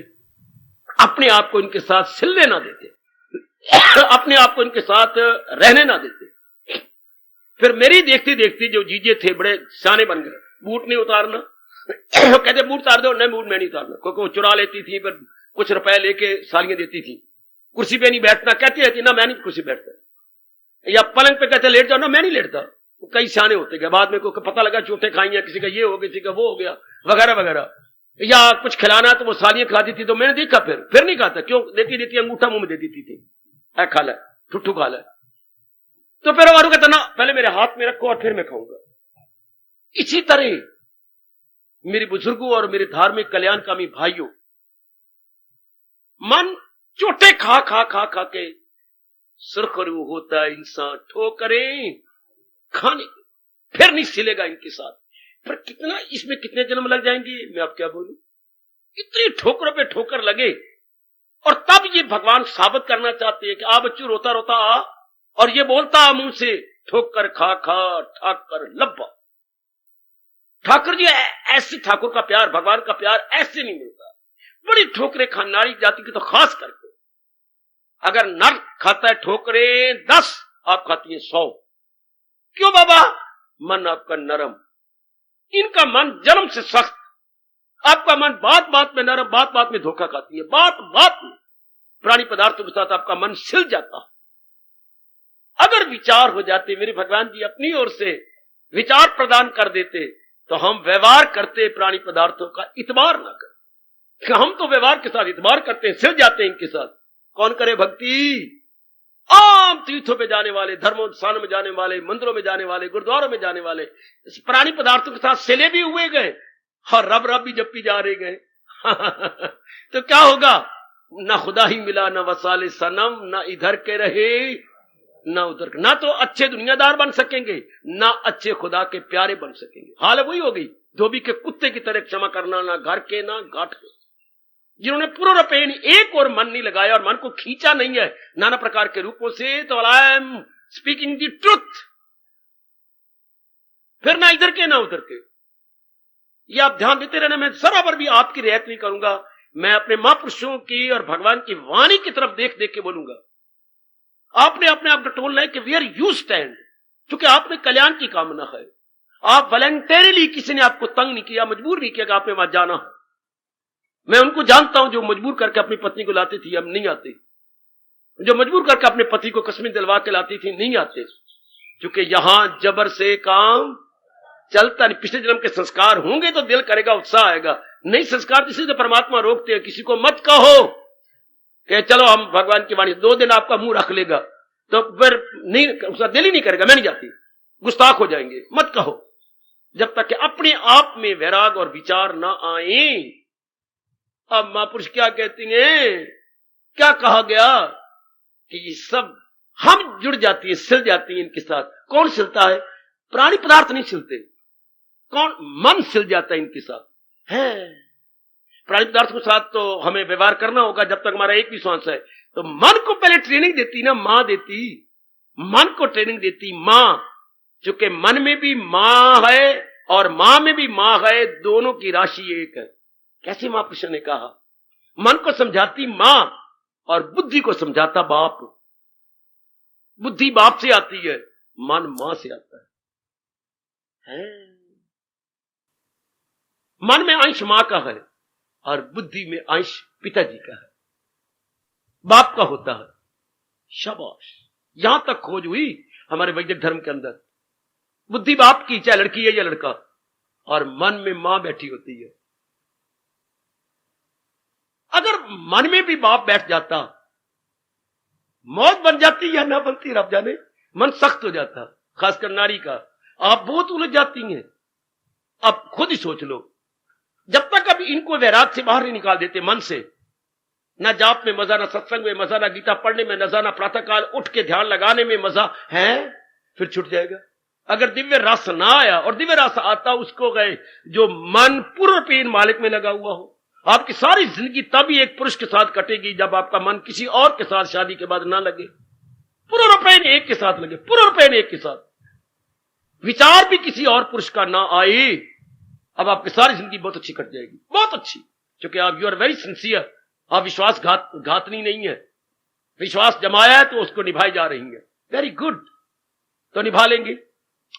अपने आप को इनके साथ सिलने ना देते, अपने आप को इनके साथ रहने ना देते, फिर मेरी देखती देखती जो जीजे थे बड़े सियाने बन गए। बूट नहीं उतारना, कहते बूट उतार दो, नहीं बूट मैं नहीं उतारना, क्योंकि वो चुरा लेती थी, पर कुछ रुपए लेके सालियां देती थी। कुर्सी पे नहीं बैठना, कहती रहती ना मैं नहीं कुर्सी बैठता, या पलंग पे कहते लेट जाओ ना मैं नहीं लेटता। कई सियाने होते गए, बाद में को पता लगा चोटें खाई हैं, किसी का ये हो गया, किसी का वो हो गया, वगैरह वगैरह। या कुछ खिलाना तो वो सालियां खिलाती थी, तो मैंने देखा, फिर नहीं खाता, क्यों देती देती अंगूठा मुंह में दे देती थी, ऐ खा ले ठुट्ठू खा ले, तो फिर और कहता ना पहले मेरे हाथ में रखो और फिर मैं खाऊंगा। इसी तरह मेरे बुजुर्गों और मेरे धार्मिक कल्याणकामी भाइयों, मन चोटे खा खा खा खा के सुरखरू होता है इंसान, ठोकरें खाने फिर नहीं सिलेगा इनके साथ। पर कितना इसमें कितने जन्म लग जाएंगे मैं अब क्या बोलूं, इतनी ठोकरों पे ठोकर लगे। और तब ये भगवान साबित करना चाहते हैं कि आ बच्चू रोता रोता आ, और ये बोलता आ मुंह से ठोकर खा खा ठाकर लब्बा। ठाकुर जी ऐसे, ठाकुर का प्यार, भगवान का प्यार ऐसे नहीं मिलता। बड़ी ठोकरें खान नारी जाति की तो खास करके, अगर नर खाता है ठोकरें 10, आप खाती है 100। क्यों बाबा? मन आपका नरम, इनका मन जन्म से सख्त, आपका मन बात बात में नरम, बात बात में धोखा खाती है, बात बात में प्राणी पदार्थों के साथ आपका मन सिल जाता। अगर विचार हो जाते, मेरे भगवान जी अपनी ओर से विचार प्रदान कर देते, तो हम व्यवहार करते प्राणी पदार्थों का इतबार ना करते। हम तो व्यवहार के साथ इतबार करते हैं, सिर जाते हैं इनके साथ। कौन करे भक्ति? आम तीर्थों पे जाने वाले, धर्मोत्थान में जाने वाले, मंदिरों में जाने वाले, गुरुद्वारों में जाने वाले, इस प्राणी पदार्थों के साथ सिले भी हुए गए और रब रब भी जब भी जा रहे गए। तो क्या होगा? ना खुदा ही मिला, ना वसाले सनम, ना इधर के रहे ना उधर के। ना तो अच्छे दुनियादार बन सकेंगे, ना अच्छे खुदा के प्यारे बन सकेंगे। हालत वही हो गई, धोबी के कुत्ते की तरह क्षमा करना, ना घर के ना घाट के। जिन्होंने पूर्णपेण एक और मन नहीं लगाया और मन को खींचा नहीं है नाना प्रकार के रूपों से, तो I am speaking the truth. फिर ना इधर के ना उधर के। ये आप ध्यान देते रहना। मैं जरा पर भी आपकी रियायत नहीं करूंगा। मैं अपने महापुरुषों की और भगवान की वाणी की तरफ देख देख के बोलूंगा। आपने अपने आप को टोलना है कि वेयर यू स्टैंड, क्योंकि आपने कल्याण की कामना है। आप वॉलंटरीली, किसी ने आपको तंग नहीं किया, मजबूर नहीं किया कि आपने वहां जाना है। मैं उनको जानता हूं जो मजबूर करके अपनी पत्नी को लाती थी, अब नहीं आती। जो मजबूर करके अपने पति को कस्में दिलवा के लाती थी, नहीं आते, क्योंकि यहां जबर से काम चलता नहीं। पिछले जन्म के संस्कार होंगे तो दिल करेगा, उत्साह आएगा। नहीं संस्कार किसी से परमात्मा रोकते हैं। किसी को मत कहो कि चलो हम भगवान की वाणी, 2 दिन आपका मुंह रख लेगा, तो फिर नहीं, उसका दिल ही नहीं करेगा, मैं नहीं जाती, गुस्ताख हो जाएंगे। मत कहो जब तक कि अपने आप में वैराग और विचार ना आए। अब महापुरुष क्या कहती हैं, क्या कहा गया कि ये सब हम जुड़ जाती है, सिल जाती है इनके साथ। कौन सिलता है? प्राणी पदार्थ नहीं सिलते। कौन? मन सिल जाता है इनके साथ है। प्राणी पदार्थ के साथ तो हमें व्यवहार करना होगा जब तक हमारा एक भी श्वास है। तो मन को पहले ट्रेनिंग देती ना मां देती, मन को ट्रेनिंग देती मां, चूंकि मन में भी मां है और मां में भी मां है, दोनों की राशि एक है। कैसे महापुरुष ने कहा? मन को समझाती मां और बुद्धि को समझाता बाप। बुद्धि बाप से आती है, मन मां से आता है। मन में अंश मां का है और बुद्धि में अंश पिताजी का है, बाप का होता है। शाबाश, यहां तक खोज हुई हमारे वैदिक धर्म के अंदर। बुद्धि बाप की, चाहे लड़की है या लड़का, और मन में मां बैठी होती है। अगर मन में भी बाप बैठ जाता, मौत बन जाती या ना बनती रब जाने। मन सख्त हो जाता, खासकर नारी का। आप बहुत उलझ जाती हैं। अब खुद ही सोच लो, जब तक अब इनको वैराग से बाहर नहीं निकाल देते मन से, ना जाप में मजा, ना सत्संग में मजा, ना गीता पढ़ने में मजा, ना प्रातःकाल उठ के ध्यान लगाने में मजा है, फिर छूट जाएगा। अगर दिव्य रस ना आया, और दिव्य रस आता उसको गए जो मन पूर्ण पेन मालिक में लगा हुआ हो। आपकी सारी जिंदगी तभी एक पुरुष के साथ कटेगी जब आपका मन किसी और के साथ शादी के बाद ना लगे। पूर्ण पेन एक के साथ लगे, पूर्ण पेन एक के साथ, विचार भी किसी और पुरुष का ना आए, अब आपकी सारी जिंदगी बहुत अच्छी कट जाएगी, बहुत अच्छी। क्योंकि आप यू आर वेरी सिंसियर, आप विश्वासघातनी नहीं है। विश्वास जमाया है तो उसको निभाई जा रही है, वेरी गुड, तो निभा लेंगे।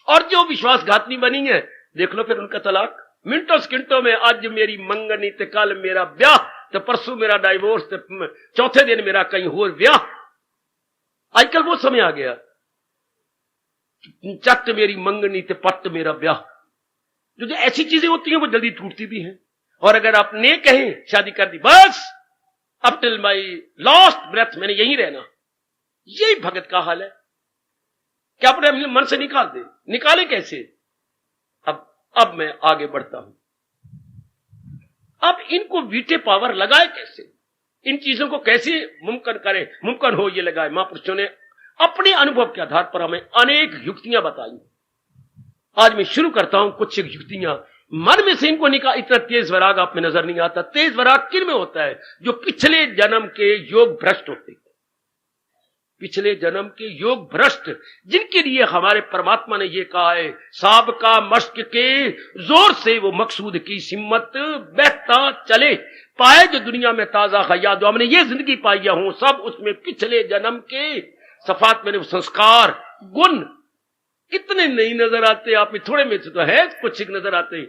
और जो विश्वासघातनी बनी है, देख लो फिर उनका तलाक मिनटों सेकंडों में। आज मेरी मंगनी ते कल मेरा ब्याह, तो परसों मेरा डाइवोर्स, तो चौथे दिन मेरा कहीं और ब्याह। आजकल वो समय आ गया, चट मेरी मंगनी ते पट मेरा ब्याह। जो ऐसी चीजें होती हैं वो जल्दी टूटती भी हैं। और अगर आप ने कहें शादी कर दी, बस up till my last breath मैंने यहीं रहना, यही भगत का हाल है। क्या अपने मन से निकाल दे, निकाले कैसे? अब मैं आगे बढ़ता हूं। अब इनको वीटे पावर लगाए कैसे, इन चीजों को कैसे मुमकिन करें, मुमकिन हो ये लगाए। महापुरुषों ने अपने अनुभव के आधार पर हमें अनेक युक्तियां बताई। आज मैं शुरू करता हूं कुछ युक्तियां। मन में से इनको निकाल। इतना तेज वैराग आप में नजर नहीं आता। तेज वैराग किन में होता है? जो पिछले जन्म के योग भ्रष्ट होते हैं, पिछले जन्म के योग भ्रष्ट, जिनके लिए हमारे परमात्मा ने यह कहा है, साब का मश्क के जोर से वो मकसूद की सिम्मत बहता चले, पाए जो दुनिया में ताजा खया। जो हमने ये जिंदगी पाई हूं, सब उसमें पिछले जन्म के सफात में संस्कार गुण इतने नहीं नजर आते। आप में थोड़े में से तो है कुछ नजर आते हैं,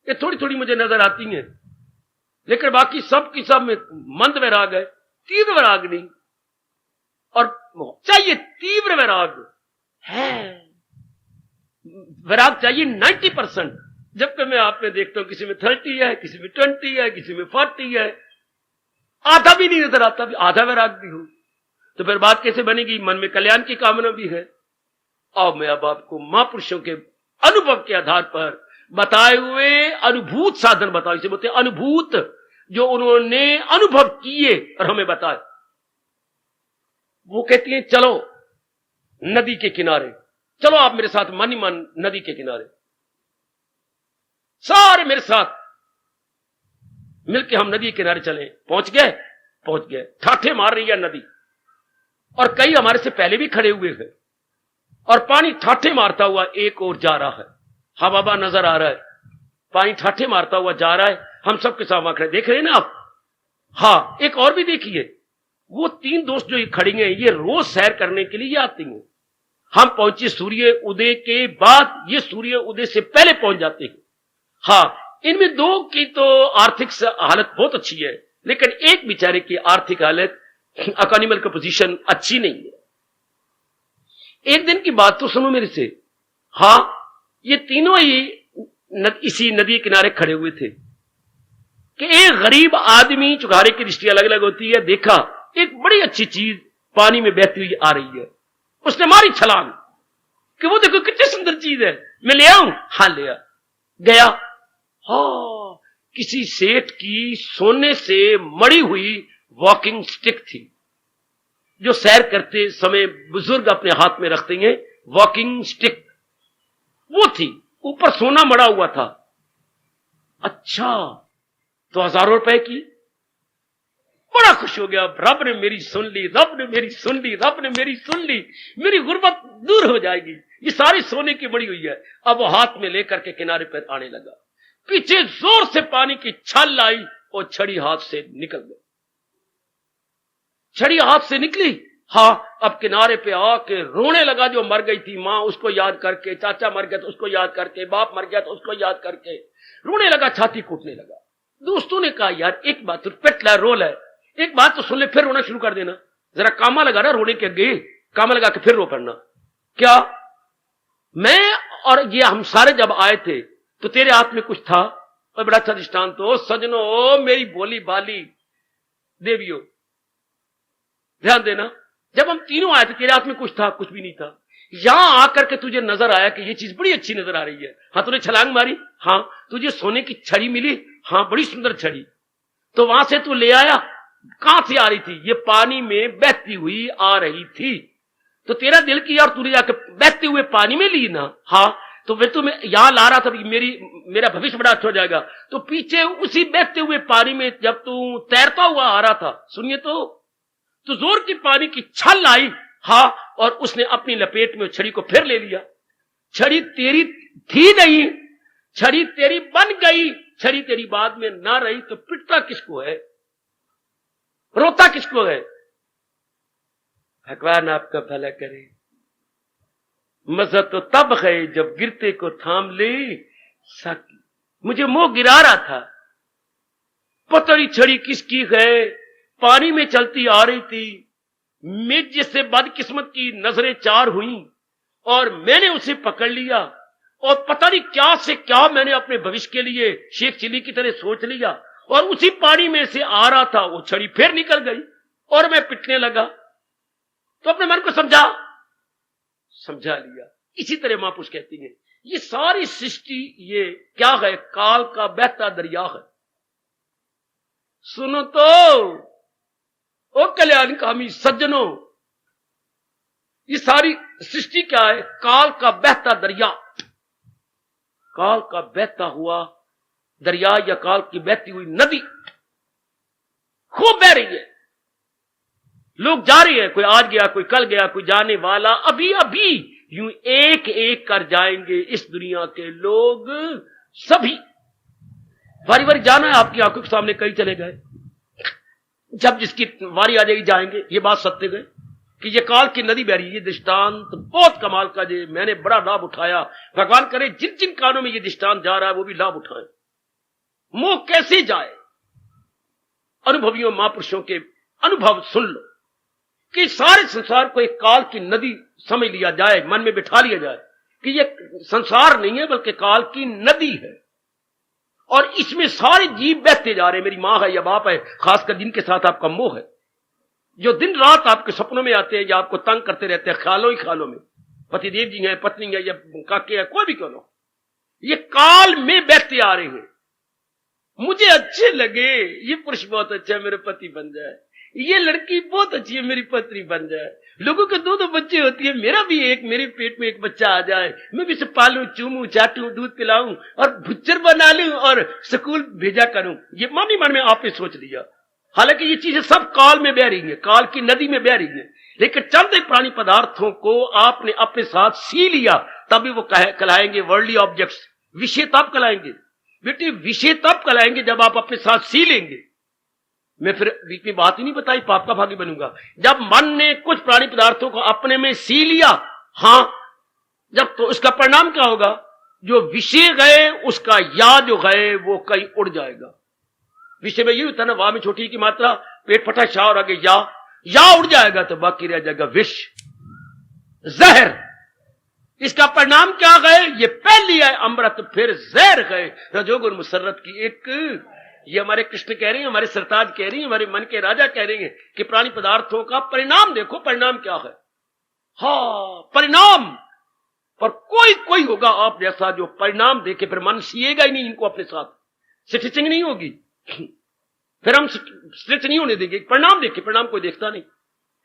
ये थोड़ी थोड़ी मुझे नजर आती हैं, लेकिन बाकी सब की सब में मंद वैराग है, तीव्र वैराग नहीं। और चाहिए तीव्र वैराग है, वैराग चाहिए 90%। जबकि मैं आप में देखता हूं किसी में 30 है, किसी में 20 है, किसी में 40 है, आधा भी नहीं नजर आता, भी आधा वैराग भी हो, तो फिर बात कैसे बनेगी? मन में कल्याण की कामना भी है। और मैं अब आपको महापुरुषों के अनुभव के आधार पर बताए हुए अनुभूत साधन बताओ, इसे बोलते हैं अनुभूत, जो उन्होंने अनुभव किए और हमें बताए। वो कहती हैं चलो नदी के किनारे, चलो आप मेरे साथ मन ही मन नदी के किनारे, सारे मेरे साथ मिलके हम नदी के किनारे चले। पहुंच गए, ठाठे मार रही है नदी, और कई हमारे से पहले भी खड़े हुए हैं, और पानी ठाठे मारता हुआ एक ओर जा रहा है। हवा नजर आ रहा है, पानी ठाठे मारता हुआ जा रहा है, हम सबके सामने खड़े देख रहे हैं ना आप। हाँ, एक और भी देखिए, वो 3 दोस्त जो खड़ी हैं, ये रोज सैर करने के लिए आती हैं। हम पहुंचे सूर्य उदय के बाद, ये सूर्य उदय से पहले पहुंच जाते हैं। हाँ, इनमें 2 की तो आर्थिक हालत बहुत अच्छी है, लेकिन एक बेचारे की आर्थिक हालत, इकोनॉमिकल की पोजीशन अच्छी नहीं है। एक दिन की बात तो सुनो मेरे से। हाँ, ये तीनों ही इसी नदी किनारे खड़े हुए थे कि एक गरीब आदमी, चुकारे की दृष्टि अलग अलग होती है, देखा एक बड़ी अच्छी चीज पानी में बहती हुई आ रही है, उसने मारी छलांग कि वो देखो कितनी सुंदर चीज है, मैं ले आऊं। हाँ, ले आ। गया। हाँ, किसी सेठ की सोने से मड़ी हुई वॉकिंग स्टिक थी, जो सैर करते समय बुजुर्ग अपने हाथ में रखते हैं, वॉकिंग स्टिक वो थी, ऊपर सोना मड़ा हुआ था। अच्छा, तो हजारों रुपए की। बड़ा खुश हो गया, रब ने मेरी सुन ली, रब ने मेरी सुन ली, रब ने मेरी सुन ली, मेरी गुर्बत दूर हो जाएगी, ये सारी सोने की मड़ी हुई है। अब वो हाथ में लेकर के किनारे पर आने लगा, पीछे जोर से पानी की छाल आई और छड़ी हाथ से निकल गई। छड़ी हाथ से निकली। हाँ, अब किनारे पे आके रोने लगा। जो मर गई थी मां, उसको याद करके, चाचा मर गया तो उसको याद करके, बाप मर गया तो उसको याद करके रोने लगा, छाती कूटने लगा। दोस्तों ने कहा यार एक बात तो पिटला रोल है, एक बात तो सुन ले, फिर रोना शुरू कर देना, जरा कामा लगा ना रोने के आगे, कामा लगा के फिर रो पड़ना। क्या? मैं और ये हम सारे जब आए थे तो तेरे हाथ में कुछ था? और बड़ा अच्छा दृष्टांत हो सजनो, मेरी भोली भाली देवियों, ध्यान देना, जब हम तीनों आए थे तेरे हाथ में कुछ था? कुछ भी नहीं था। यहां आकर के तुझे नजर आया कि ये चीज बड़ी अच्छी नजर आ रही है। हाँ, तूने छलांग मारी। हाँ, तुझे सोने की छड़ी मिली। हाँ, बड़ी सुंदर छड़ी, तो वहां से तू ले आया। कहां से आ रही थी? ये पानी में बहती हुई आ रही थी, तो तेरा दिल किया और तूने जाकर बहते हुए पानी में ली ना। हाँ, तो फिर तू यहां ला रहा था, मेरा भविष्य बड़ा अच्छा हो जाएगा। तो पीछे उसी बहते हुए पानी में जब तू तैरता हुआ आ रहा था, सुनिए तो जोर की पानी की छल आई। हाँ, और उसने अपनी लपेट में छड़ी को फिर ले लिया। छड़ी तेरी थी नहीं, छड़ी तेरी बन गई। छड़ी तेरी बाद में ना रही तो पिटता किसको है, रोता किसको है? भगवान आपका भला करे। मजा तो तब है जब गिरते को थाम ले सकी। मुझे मोह गिरा रहा था, पता नहीं छड़ी किसकी है, पानी में चलती आ रही थी। मैं जिससे बदकिस्मत की नजरें 4 हुई और मैंने उसे पकड़ लिया, और पता नहीं क्या से क्या मैंने अपने भविष्य के लिए शेख चिली की तरह सोच लिया, और उसी पानी में से आ रहा था वो छड़ी फिर निकल गई और मैं पिटने लगा। तो अपने मन को समझा लिया। इसी तरह महापुरुष कहती हैं ये सारी सृष्टि ये क्या है? काल का बहता दरिया है। सुनो तो ओ कल्याणकामी सज्जनों, ये सारी सृष्टि क्या है? काल का बहता दरिया, काल का बहता हुआ दरिया या काल की बहती हुई नदी खूब बह रही है। लोग जा रहे हैं, कोई आज गया, कोई कल गया, कोई जाने वाला, अभी अभी यूं एक एक कर जाएंगे इस दुनिया के लोग सभी। बारी बारी जाना है, आपकी आंखों के सामने कई चले गए, जब जिसकी वारी आ जाएगी जाएंगे। ये बात सत्य है कि ये काल की नदी बह रही है। ये दृष्टांत बहुत कमाल का, जो मैंने बड़ा लाभ उठाया। भगवान करे जिन जिन कानों में ये दृष्टांत जा रहा है वो भी लाभ उठाए। मोह कैसे जाए? अनुभवियों महापुरुषों के अनुभव सुन लो। कि सारे संसार को एक काल की नदी समझ लिया जाए, मन में बिठा लिया जाए कि ये संसार नहीं है बल्कि काल की नदी है और इसमें सारे जीव बहते जा रहे हैं। मेरी मां है या बाप है, खासकर जिनके साथ आपका मोह है, जो दिन रात आपके सपनों में आते हैं या आपको तंग करते रहते हैं, ख्यालों ही ख्यालों में, पतिदेव जी हैं, पत्नी है या काके है, कोई भी क्यों ना, ये काल में बहते आ रहे हैं। मुझे अच्छे लगे, ये पुरुष बहुत अच्छा है, मेरे पति बन जाए, ये लड़की बहुत अच्छी है, मेरी पत्नी बन जाए, लोगों के दो बच्चे होती है, मेरा भी एक, मेरे पेट में एक बच्चा आ जाए, मैं भी उसे पालूं, चूमूं, चाटूं, दूध पिलाऊं और भुच्चर बना लूं और स्कूल भेजा करूं। ये मामी मन में आपने सोच लिया। हालांकि ये चीजें सब काल में बह रही हैं, काल की नदी में बह रही हैं, लेकिन चंद एक प्राणी पदार्थों को आपने अपने साथ सी लिया, तभी वो कहलाएंगे वर्ल्डली ऑब्जेक्ट्स। विषय तब कहलाएंगे बेटे, विषय तब कहलाएंगे जब आप अपने साथ सी लेंगे। मैं फिर बीच में बात ही नहीं बताई, पाप का भागी बनूंगा। जब मन ने कुछ प्राणी पदार्थों को अपने में सी लिया, हां, जब तो उसका परिणाम क्या होगा? जो विषय गए उसका या जो गए वो कहीं उड़ जाएगा। विषय में ये होता है ना, वाह में छोटी की मात्रा, पेट फटा, शाह और आगे या उड़ जाएगा तो बाकी रह जाएगा विष, जहर। इसका परिणाम क्या गए? ये पहली है अमृत, फिर जहर गए रजोगुण मुसर्रत की एक। ये हमारे कृष्ण कह रही हैं, हमारे सरताज कह रही हैं, हमारे मन के राजा कह रहे हैं कि प्राणी पदार्थों का परिणाम देखो, परिणाम क्या है। हाँ, परिणाम पर कोई होगा आप जैसा जो परिणाम देखे फिर मन सिएगा ही नहीं इनको अपने साथ, स्टिचिंग नहीं होगी, फिर हम स्टिच नहीं होने देंगे। परिणाम देखे, परिणाम कोई देखता नहीं,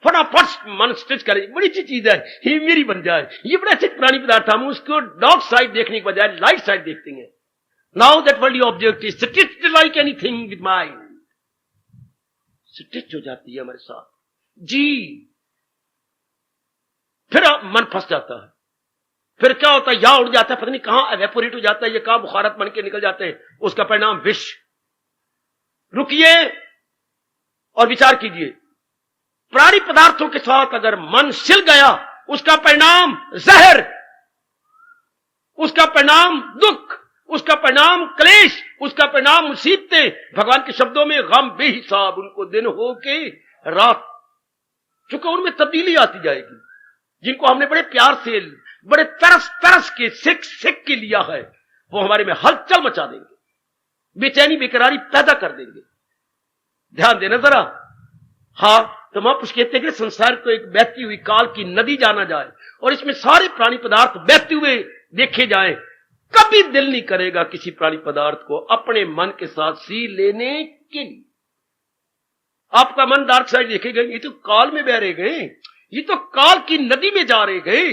फटाफट मन स्टिच करे, बड़ी अच्छी चीज है, ये मेरी बन जाए, ये बड़ा अच्छे प्राणी पदार्थ। हम उसको डार्क साइड देखने के बजाय लाइट साइड देखते हैं। Now that worldly object is stitched like anything with mind, stitch हो जाती है हमारे साथ जी। फिर मन फंस जाता है, फिर क्या होता है? या उड़ जाता है, पता नहीं कहां एवेपोरेट हो जाता है, ये कहां बुखारत बन के निकल जाते हैं, उसका परिणाम विष। रुकिए और विचार कीजिए, प्राणी पदार्थों के साथ अगर मन सिल गया उसका परिणाम जहर, उसका परिणाम दुख, उसका परिणाम क्लेश, उसका परिणाम मुसीबतें। भगवान के शब्दों में गम बेहिसाब उनको दिन हो के रात, चूंकि उनमें तब्दीली आती जाएगी। जिनको हमने बड़े प्यार से, बड़े तरस के सिक के लिया है, वो हमारे में हलचल मचा देंगे, बेचैनी बेकरारी पैदा कर देंगे। ध्यान देना जरा। हाँ, तो महापुरुष कहते हैं कि संसार को एक बहती हुई काल की नदी जाना जाए और इसमें सारे प्राणी पदार्थ बहते हुए देखे जाएं। कभी दिल नहीं करेगा किसी प्राणी पदार्थ को अपने मन के साथ सी लेने के लिए। आपका मन डार्क साइड देखेगा, ये तो काल में बह रहे गए, ये तो काल की नदी में जा रहे गए,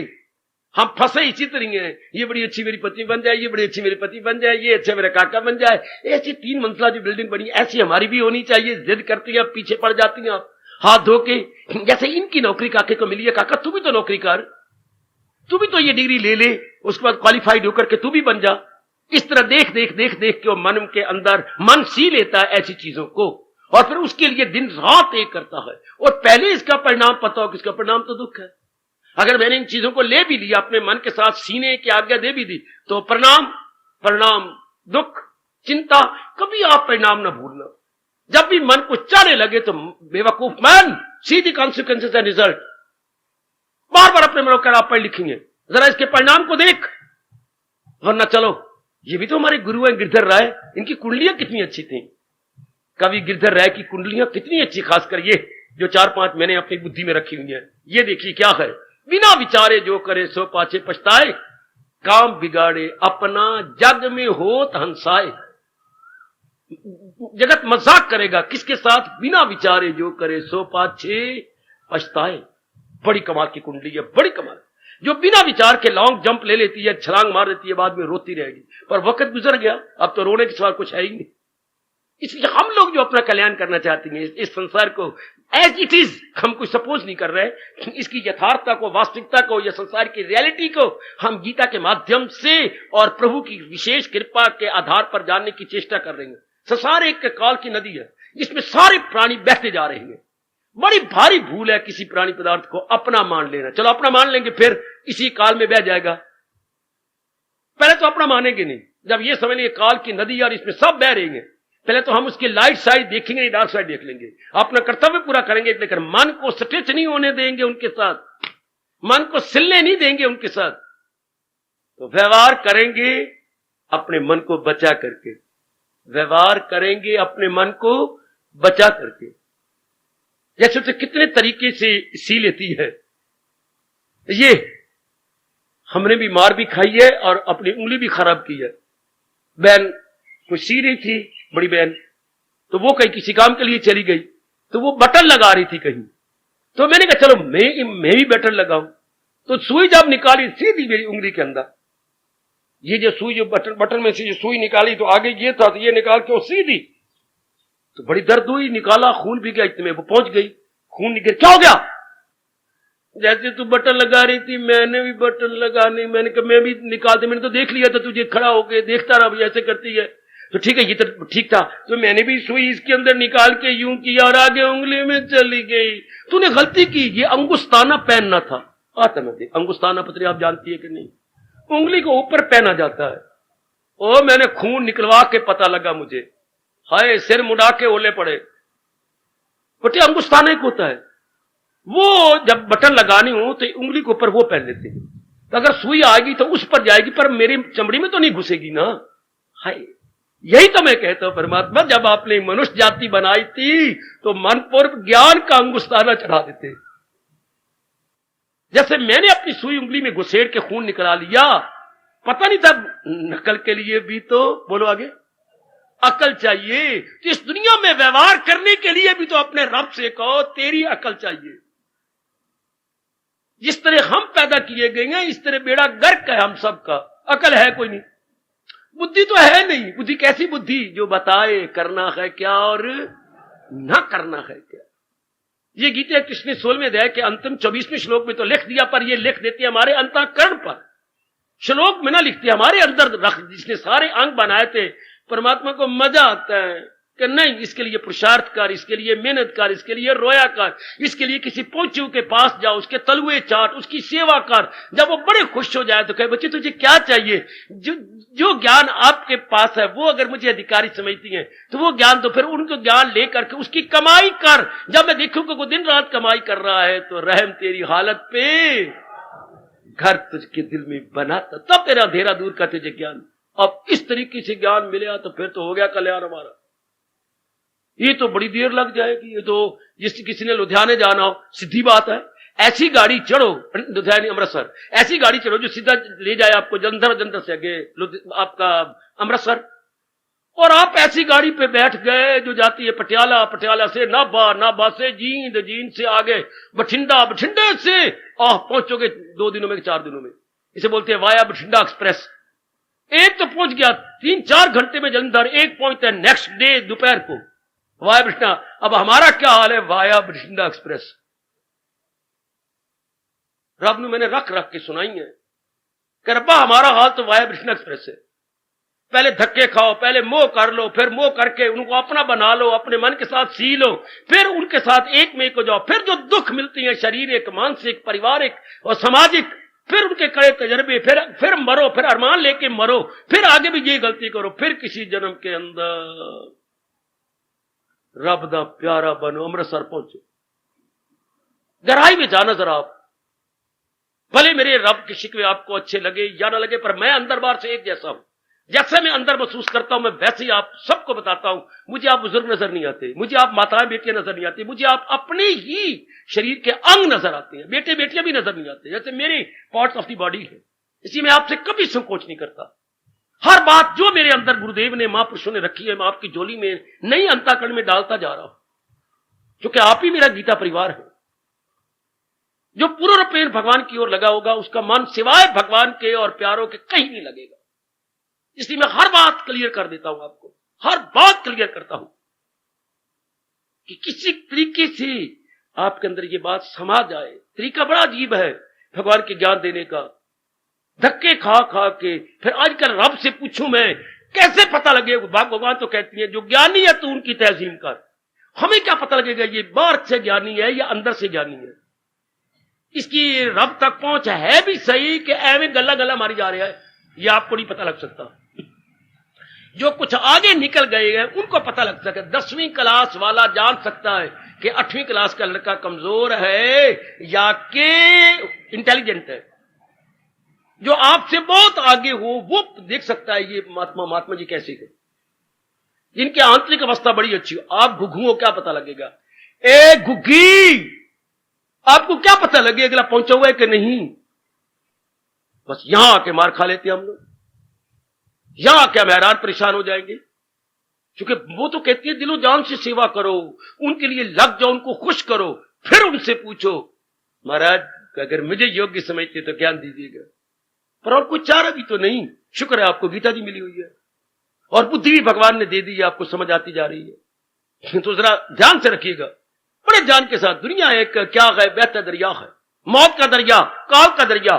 हम फंसे इसी तरह हैं। ये बड़ी अच्छी मेरी पत्नी बन जाए, ये बड़ी अच्छी मेरे पति बन जाए, ये अच्छा मेरा काका बन जाए, ऐसी 3 मंजिला जो बिल्डिंग बनी ऐसी हमारी भी होनी चाहिए। जिद करती है, पीछे पड़ जाती हैं आप, हाथ धो के, जैसे इनकी नौकरी काके को मिली है, काका तू भी तो नौकरी कर, तू भी तो ये डिग्री ले ले, उसके बाद क्वालिफाइड होकर के तू भी बन जा। इस तरह देख के मन के अंदर मन सी लेता है ऐसी चीजों को और फिर उसके लिए दिन रात एक करता है। और पहले इसका परिणाम पता हो, किसका परिणाम तो दुख है। अगर मैंने इन चीजों को ले भी लिया, अपने मन के साथ सीने की आज्ञा दे भी दी, तो परिणाम दुख, चिंता। कभी आप परिणाम ना भूलना। जब भी मन को चाहने लगे तो बेवकूफ man, see the consequences and result. बार बार अपने मनोकर आप पढ़ लिखेंगे, जरा इसके परिणाम को देख, वरना चलो। ये भी तो हमारे गुरु हैं गिरधर राय, इनकी कुंडलियां कितनी अच्छी थी। कवि गिरधर राय की कुंडलियां कितनी अच्छी, खासकर ये जो 4-5 मैंने अपनी बुद्धि में रखी हुई है। ये देखिए क्या है, बिना विचारे जो करे सो पाछे पछताए, काम बिगाड़े अपना जग में होत हंसाए। जगत मजाक करेगा किसके साथ? बिना विचारे जो करे सो पाछे पछताए। बड़ी कमाल की कुंडली है, बड़ी कमाल, जो बिना विचार के लॉन्ग जंप ले लेती है, छलांग मार देती है, बाद में रोती रहेगी। पर वक्त गुजर गया, अब तो रोने के सिवा कुछ है ही नहीं। इसलिए हम लोग जो अपना कल्याण करना चाहते हैं, इस संसार को एज इट इज, हम कुछ सपोज नहीं कर रहे, इसकी यथार्थता को, वास्तविकता को, या संसार की रियलिटी को हम गीता के माध्यम से और प्रभु की विशेष कृपा के आधार पर जानने की चेष्टा कर रहे हैं। संसार एक काल की नदी है, इसमें सारे प्राणी बहते जा रहे हैं। बड़ी भारी भूल है किसी प्राणी पदार्थ को अपना मान लेना। चलो अपना मान लेंगे, फिर इसी काल में बह जाएगा। पहले तो अपना मानेंगे नहीं। जब ये समझ लेंगे काल की नदी और इसमें सब बह रहे हैं, पहले तो हम उसकी लाइट साइड देखेंगे, नहीं डार्क साइड देख लेंगे, अपना कर्तव्य पूरा करेंगे, लेकिन मन को स्ट्रेच नहीं होने देंगे उनके साथ, मन को सिलने नहीं देंगे उनके साथ। तो व्यवहार करेंगे अपने मन को बचा करके, व्यवहार करेंगे अपने मन को बचा करके। जैसे उसे कितने तरीके से सी लेती है, ये हमने भी मार भी खाई है और अपनी उंगली भी खराब की है। बहन कुछ सी रही थी, बड़ी बहन, तो वो कहीं किसी काम के लिए चली गई, तो वो बटन लगा रही थी कहीं, तो मैंने कहा चलो मैं भी बटन लगाऊं। तो सुई जब निकाली सीधी मेरी उंगली के अंदर, ये जो सुई, जो बटन में से जो सुई निकाली, तो आगे ये था, तो ये निकाल के वो सीधी, तो बड़ी दर्द हुई, निकाला, खून भी गया, इतने में वो पहुंच गई, खून निकल, क्या हो गया? जैसे तू बटन लगा रही थी मैंने भी बटन लगाने, मैंने कहा मैं भी निकाल दे, मैंने तो देख लिया था तुझे खड़ा होके देखता रहा ऐसे करती है, तो ठीक है ये तो ठीक था, तो मैंने भी सुई इसके अंदर निकाल के यूं किया और आगे उंगली में चली गई। तूने गलती की, ये अंगुस्ताना पहनना था। आता मैं देख, अंगुस्ताना पत्री आप जानती है कि नहीं, उंगली को ऊपर पहना जाता है। ओ मैंने खून निकलवा के पता लगा मुझे, हाय सिर मुड़ा के ओले पड़े, बटे अंगुस्ताना एक होता है, वो जब बटन लगानी हो तो उंगली के ऊपर वो पहन लेते हैं, तो अगर सुई आएगी तो उस पर जाएगी, पर मेरी चमड़ी में तो नहीं घुसेगी ना। हाय, यही तो मैं कहता हूं परमात्मा, जब आपने मनुष्य जाति बनाई थी तो मन पूर्व ज्ञान का अंगुस्ताना चढ़ा देते। जैसे मैंने अपनी सुई उंगली में घुसेड़ के खून निकला लिया, पता नहीं था नकल के लिए भी तो, बोलो आगे, अकल चाहिए। तो इस दुनिया में व्यवहार करने के लिए भी तो अपने रब से कहो तेरी अकल चाहिए। जिस तरह हम पैदा किए गए हैं इस तरह बेड़ा गर्क है हम सबका, अकल है कोई नहीं, बुद्धि तो है नहीं। बुद्धि कैसी बुद्धि, जो बताए करना है क्या और ना करना है क्या। ये गीता कृष्ण 16वें अध्याय के अंतिम 24वें श्लोक में तो लिख दिया, पर ये लिख देती है हमारे अंतःकरण पर, श्लोक में ना लिखती, हमारे अंदर रख, जिसने सारे अंग बनाए थे। परमात्मा को मजा आता है कि नहीं, इसके लिए पुरुषार्थ कर, इसके लिए मेहनत कर, इसके लिए रोया कर, इसके लिए किसी पहुंचू के पास जाओ, उसके तलुए चाट, उसकी सेवा कर। जब वो बड़े खुश हो जाए तो कहे बच्चे तुझे क्या चाहिए, जो ज्ञान आपके पास है वो अगर मुझे अधिकारी समझती है तो वो ज्ञान, तो फिर उनको ज्ञान लेकर के उसकी कमाई कर। जब मैं देखूं कि वो दिन रात कमाई कर रहा है तो रहम तेरी हालत पे घर तुझके दिल में बनाता, तब तेरा अंधेरा दूर का तुझे ज्ञान। अब इस तरीके से ज्ञान मिलेगा तो फिर तो हो गया कल्याण हमारा। ये तो बड़ी देर लग जाएगी, ये तो जिस किसी ने लुधियाने जाना हो, सीधी बात है, ऐसी गाड़ी चढ़ो, लुधियाने अमृतसर ऐसी गाड़ी चढ़ो जो सीधा ले जाए आपको जलंधर से आगे आपका अमृतसर, और आप ऐसी गाड़ी पे बैठ गए जो जाती है पटियाला, पटियाला से नाभा से जींद से आगे बठिंडे से पहुंचोगे 2 दिनों में 4 दिनों में। इसे बोलते हैं वाया बठिंडा एक्सप्रेस। एक तो पहुंच गया 3-4 घंटे में जलंधर, एक पहुंचता है नेक्स्ट डे दोपहर को वाया बठिंडा। अब हमारा क्या हाल है, वाया बठिंडा एक्सप्रेस। रब ने मैंने रख के सुनाई है कि रब्बा हमारा हाल तो वाया बठिंडा एक्सप्रेस है। पहले धक्के खाओ, पहले मोह कर लो, फिर मोह करके उनको अपना बना लो, अपने मन के साथ सी लो, फिर उनके साथ एक में को जाओ, फिर जो दुख मिलती है शारीरिक, मानसिक, पारिवारिक और सामाजिक, फिर उनके कड़े तजर्बे, फिर मरो, फिर अरमान लेके मरो, फिर आगे भी ये गलती करो, फिर किसी जन्म के अंदर रब दा प्यारा बनो, अमृतसर पहुंचो। गहराई में जाना जरा आप, भले मेरे रब के शिकवे आपको अच्छे लगे या ना लगे, पर मैं अंदर बाहर से एक जैसा हूं। जैसे मैं अंदर महसूस करता हूं मैं वैसे ही आप सबको बताता हूं। मुझे आप बुजुर्ग नजर नहीं आते, मुझे आप माताएं बेटियां नजर नहीं आती, मुझे आप अपने ही शरीर के अंग नजर आते हैं, बेटे बेटियां भी नजर नहीं आते, जैसे मेरे पार्ट्स ऑफ द बॉडी है। इसी में आपसे कभी संकोच नहीं करता। हर बात जो मेरे अंदर गुरुदेव ने, महापुरुषों ने रखी है, मैं आपकी झोली में नई अंतःकरण में डालता जा रहा हूं, क्योंकि आप ही मेरा गीता परिवार है। जो पूर्ण प्रेम भगवान की ओर लगा होगा उसका मन सिवाय भगवान के और प्यारों के कहीं नहीं लगेगा। इसलिए मैं हर बात क्लियर कर देता हूं आपको, हर बात क्लियर करता हूं कि किसी तरीके से आपके अंदर ये बात समा जाए। तरीका बड़ा अजीब है भगवान के ज्ञान देने का, धक्के खा के। फिर आजकल रब से पूछूं मैं कैसे पता लगेगा, भगवान तो कहती है जो ज्ञानी है तू उनकी तहजीम कर। हमें क्या पता लगेगा ये बाहर से ज्ञानी है या अंदर से ज्ञानी है, इसकी रब तक पहुंच है भी सही कि एवं गला मारी जा रहा है, ये आपको नहीं पता लग सकता। जो कुछ आगे निकल गए हैं उनको पता लग सके। 10वीं क्लास वाला जान सकता है कि 8वीं क्लास का लड़का कमजोर है या कि इंटेलिजेंट है। जो आपसे बहुत आगे हो वो देख सकता है ये महात्मा जी कैसे है, जिनकी आंतरिक अवस्था बड़ी अच्छी हो। आप घुघू हो, क्या पता लगेगा? ए घुघी, आपको क्या पता लगे अगला पहुंचा हुआ है कि नहीं? बस यहां आके मार खा लेते हम लोग, यहां आके हम हैरान परेशान हो जाएंगे। क्योंकि वो तो कहती है दिलो जान से सेवा करो, उनके लिए लग जाओ, उनको खुश करो, फिर उनसे पूछो महाराज अगर मुझे योग्य समझते तो ज्ञान दीजिएगा। पर और कोई चारा भी तो नहीं। शुक्र है आपको गीता जी मिली हुई है और बुद्धि भी भगवान ने दे दी है, आपको समझ आती जा रही है। तो जरा ध्यान से रखिएगा, बड़े ध्यान के साथ। दुनिया एक क्या है, बहता दरिया है, मौत का दरिया, काल का दरिया।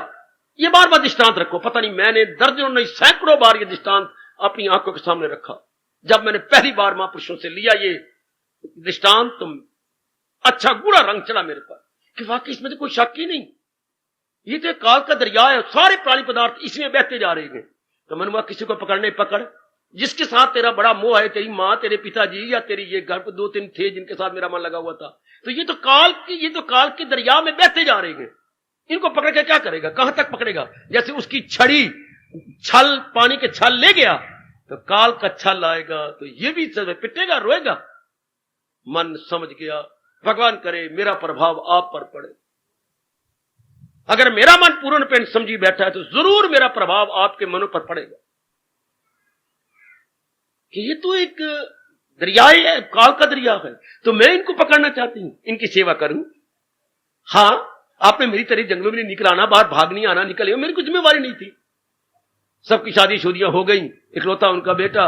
ये बार बार दृष्टांत रखो। पता नहीं मैंने दर्जनों नहीं सैकड़ों बार ये दृष्टांत अपनी आंखों के सामने रखा। जब मैंने पहली बार महापुरुषों से लिया ये दृष्टांत तो अच्छा गूढ़ा रंग चढ़ा मेरे पर कि वाकई इसमें तो कोई शक ही नहीं, ये तो काल का दरिया है, सारे प्राणी पदार्थ इसमें बहते जा रहे हैं। तो मैंने वहां किसी को पकड़ने पकड़, जिसके साथ तेरा बड़ा मोह है, तेरी मां, तेरे पिताजी या तेरी ये घर पर 2-3 थे जिनके साथ मेरा मन लगा हुआ था, तो ये तो काल के दरिया में बहते जा रहे हैं। इनको पकड़ के क्या करेगा, कहां तक पकड़ेगा? जैसे उसकी छड़ी छल पानी के छल ले गया तो काल का छल आएगा तो ये भी पिटेगा, रोएगा। मन समझ गया, भगवान करे मेरा प्रभाव आप पर पड़े। अगर मेरा मन पूर्ण पेन समझी बैठा है तो जरूर मेरा प्रभाव आपके मनों पर पड़ेगा कि ये तो एक दरिया है, काल का दरिया है, तो मैं इनको पकड़ना चाहती हूं, इनकी सेवा करूं। हां, आपने मेरी तरह जंगलों में नहीं निकलाना, बाहर भाग नहीं आना, निकले, मेरी कोई जिम्मेवारी नहीं थी। सबकी शादी शुदियां हो गई, इकलौता उनका बेटा,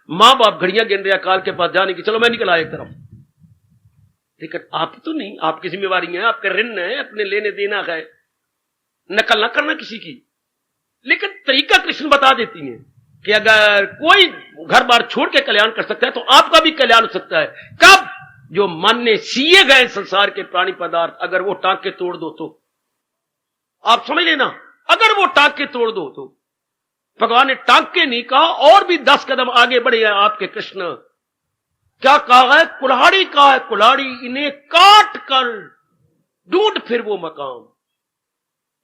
मां बाप घड़ियां गिन रहा काल के पास जाने की, चलो मैं निकला एक तरफ। लेकिन आप तो नहीं, आपकी जिम्मेवारी है, आपके ऋण है, अपने लेने देना है, नकल ना करना किसी की। लेकिन तरीका कृष्ण बता देती है कि अगर कोई घर बार छोड़ के कल्याण कर सकता है तो आपका भी कल्याण हो सकता है। कब? जो मन ने सीए गए संसार के प्राणी पदार्थ अगर वो टांके तोड़ दो तो। आप समझ लेना, अगर वो टांके तोड़ दो तो। भगवान ने टांके नहीं कहा, और भी 10 कदम आगे बढ़े हैं आपके कृष्ण। क्या कहा है? कुल्हाड़ी कहा है, कुल्हाड़ी इन्हें काट कर ढूंढ फिर वो मकाम।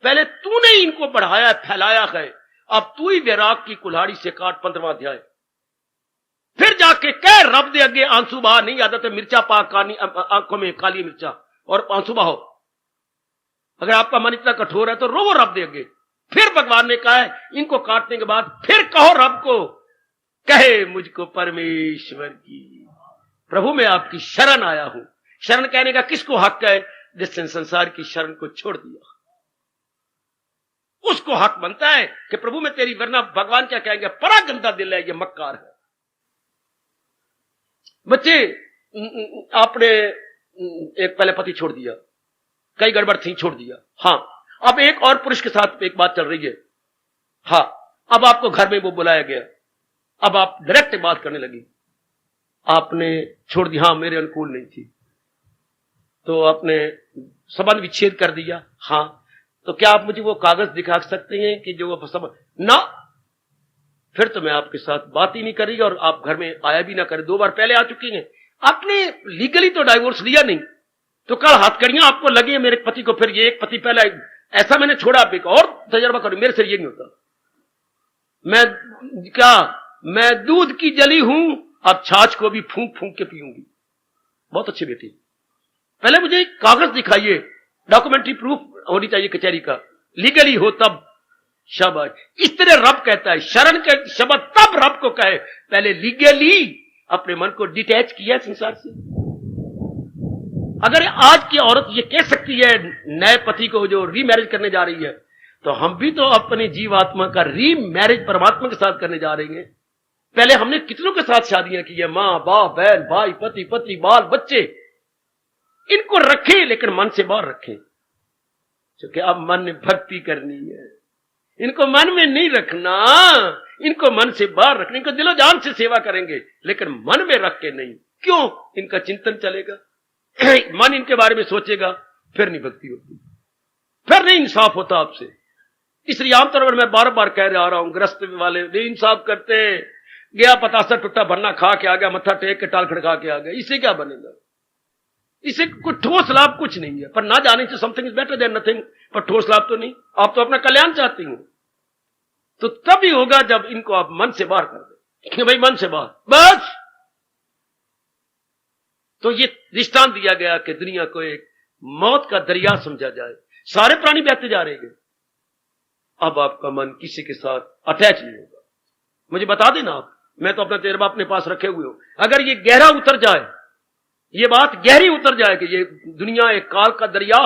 पहले तूने इनको बढ़ाया, फैलाया है, अब तू ही वैराग की कुल्हाड़ी से काट। 15वां अध्याय। फिर जाके कह रब दे अगे आंसू बहा, नहीं आदत है मिर्चा पा आंखों में काली मिर्चा और आंसू बहाओ। अगर आपका मन इतना कठोर है तो रोवो रब दे अगे। फिर भगवान ने कहा है इनको काटने के बाद फिर कहो रब को, कहे मुझको परमेश्वर की, प्रभु मैं आपकी शरण आया हूं। शरण कहने का किसको हक है? जिसने संसार की शरण को छोड़ दिया, उसको हक बनता है कि प्रभु मैं तेरी, वरना भगवान क्या कहेंगे? बड़ा गंदा दिल है, ये मक्कार है। बच्चे, आपने एक पहले पति छोड़ दिया, कई गड़बड़ थी, छोड़ दिया। हां, अब एक और पुरुष के साथ एक बात चल रही है। हां, अब आपको घर में वो बुलाया गया, अब आप डायरेक्ट बात करने लगी, आपने छोड़ दी। हां, मेरे अनुकूल नहीं थी तो आपने संबंध विच्छेद कर दिया। हां, तो क्या आप मुझे वो कागज दिखा सकते हैं कि जो वो ना, फिर तो मैं आपके साथ बात ही नहीं करेगी और आप घर में आया भी ना करें। 2 बार पहले आ चुकी हैं, आपने लीगली तो डाइवोर्स लिया नहीं, तो कल हथकड़ियां आपको लगी मेरे पति को, फिर ये एक पति पहला ऐसा मैंने छोड़ा, आप एक और तजर्बा करो। मेरे से ये नहीं होता। मैं दूध की जली हूं, अब छाछ को भी फूंक फूंक के पीऊंगी। बहुत अच्छी बेटी, पहले मुझे कागज दिखाइए, डॉक्यूमेंट्री प्रूफ होनी चाहिए कचहरी का, लीगली हो तब। शाबाश, इस तरह रब कहता है। शरण के शब्द तब रब को कहे, पहले लीगली अपने मन को डिटैच किया संसार से। अगर आज की औरत ये कह सकती है नए पति को जो रीमैरिज करने जा रही है, तो हम भी तो अपने जीवात्मा का रीमैरिज परमात्मा के साथ करने जा रहे हैं। पहले हमने कितनों के साथ शादियां की है, मां बाप बहन भाई पति पत्नी बाल बच्चे, इनको रखें लेकिन मन से बाहर रखें, क्योंकि अब मन में भक्ति करनी है। इनको मन में नहीं रखना, इनको मन से बाहर रखने, इनको दिलो जान से सेवा करेंगे लेकिन मन में रख के नहीं। क्यों? इनका चिंतन चलेगा, मन इनके बारे में सोचेगा, फिर नहीं भक्ति होती, फिर नहीं इंसाफ होता आपसे। इसलिए आमतौर पर मैं बार बार कह रहा हूं, गृहस्थ वाले नहीं इंसाफ करते, गया पतासा टुट्टा भरना खा के आ गया, मत्था टेक के टाल खड़का के आ गया, इससे क्या बनेगा? इससे कोई ठोस लाभ कुछ नहीं है। पर ना जाने से something is better than nothing, पर ठोस लाभ तो नहीं। आप तो अपना कल्याण चाहती हो, तो तभी होगा जब इनको आप मन से बाहर कर दे कि भाई मन से बाहर, बस। तो ये दृष्टांत दिया गया कि दुनिया को एक मौत का दरिया समझा जाए, सारे प्राणी बहते जा रहे हैं। अब आपका मन किसी के साथ अटैच नहीं होगा। मुझे बता देना आप, मैं तो अपना तजर्बा अपने पास रखे हुए हूं। अगर ये गहरा उतर जाए, ये बात गहरी उतर जाए कि ये दुनिया एक काल का दरिया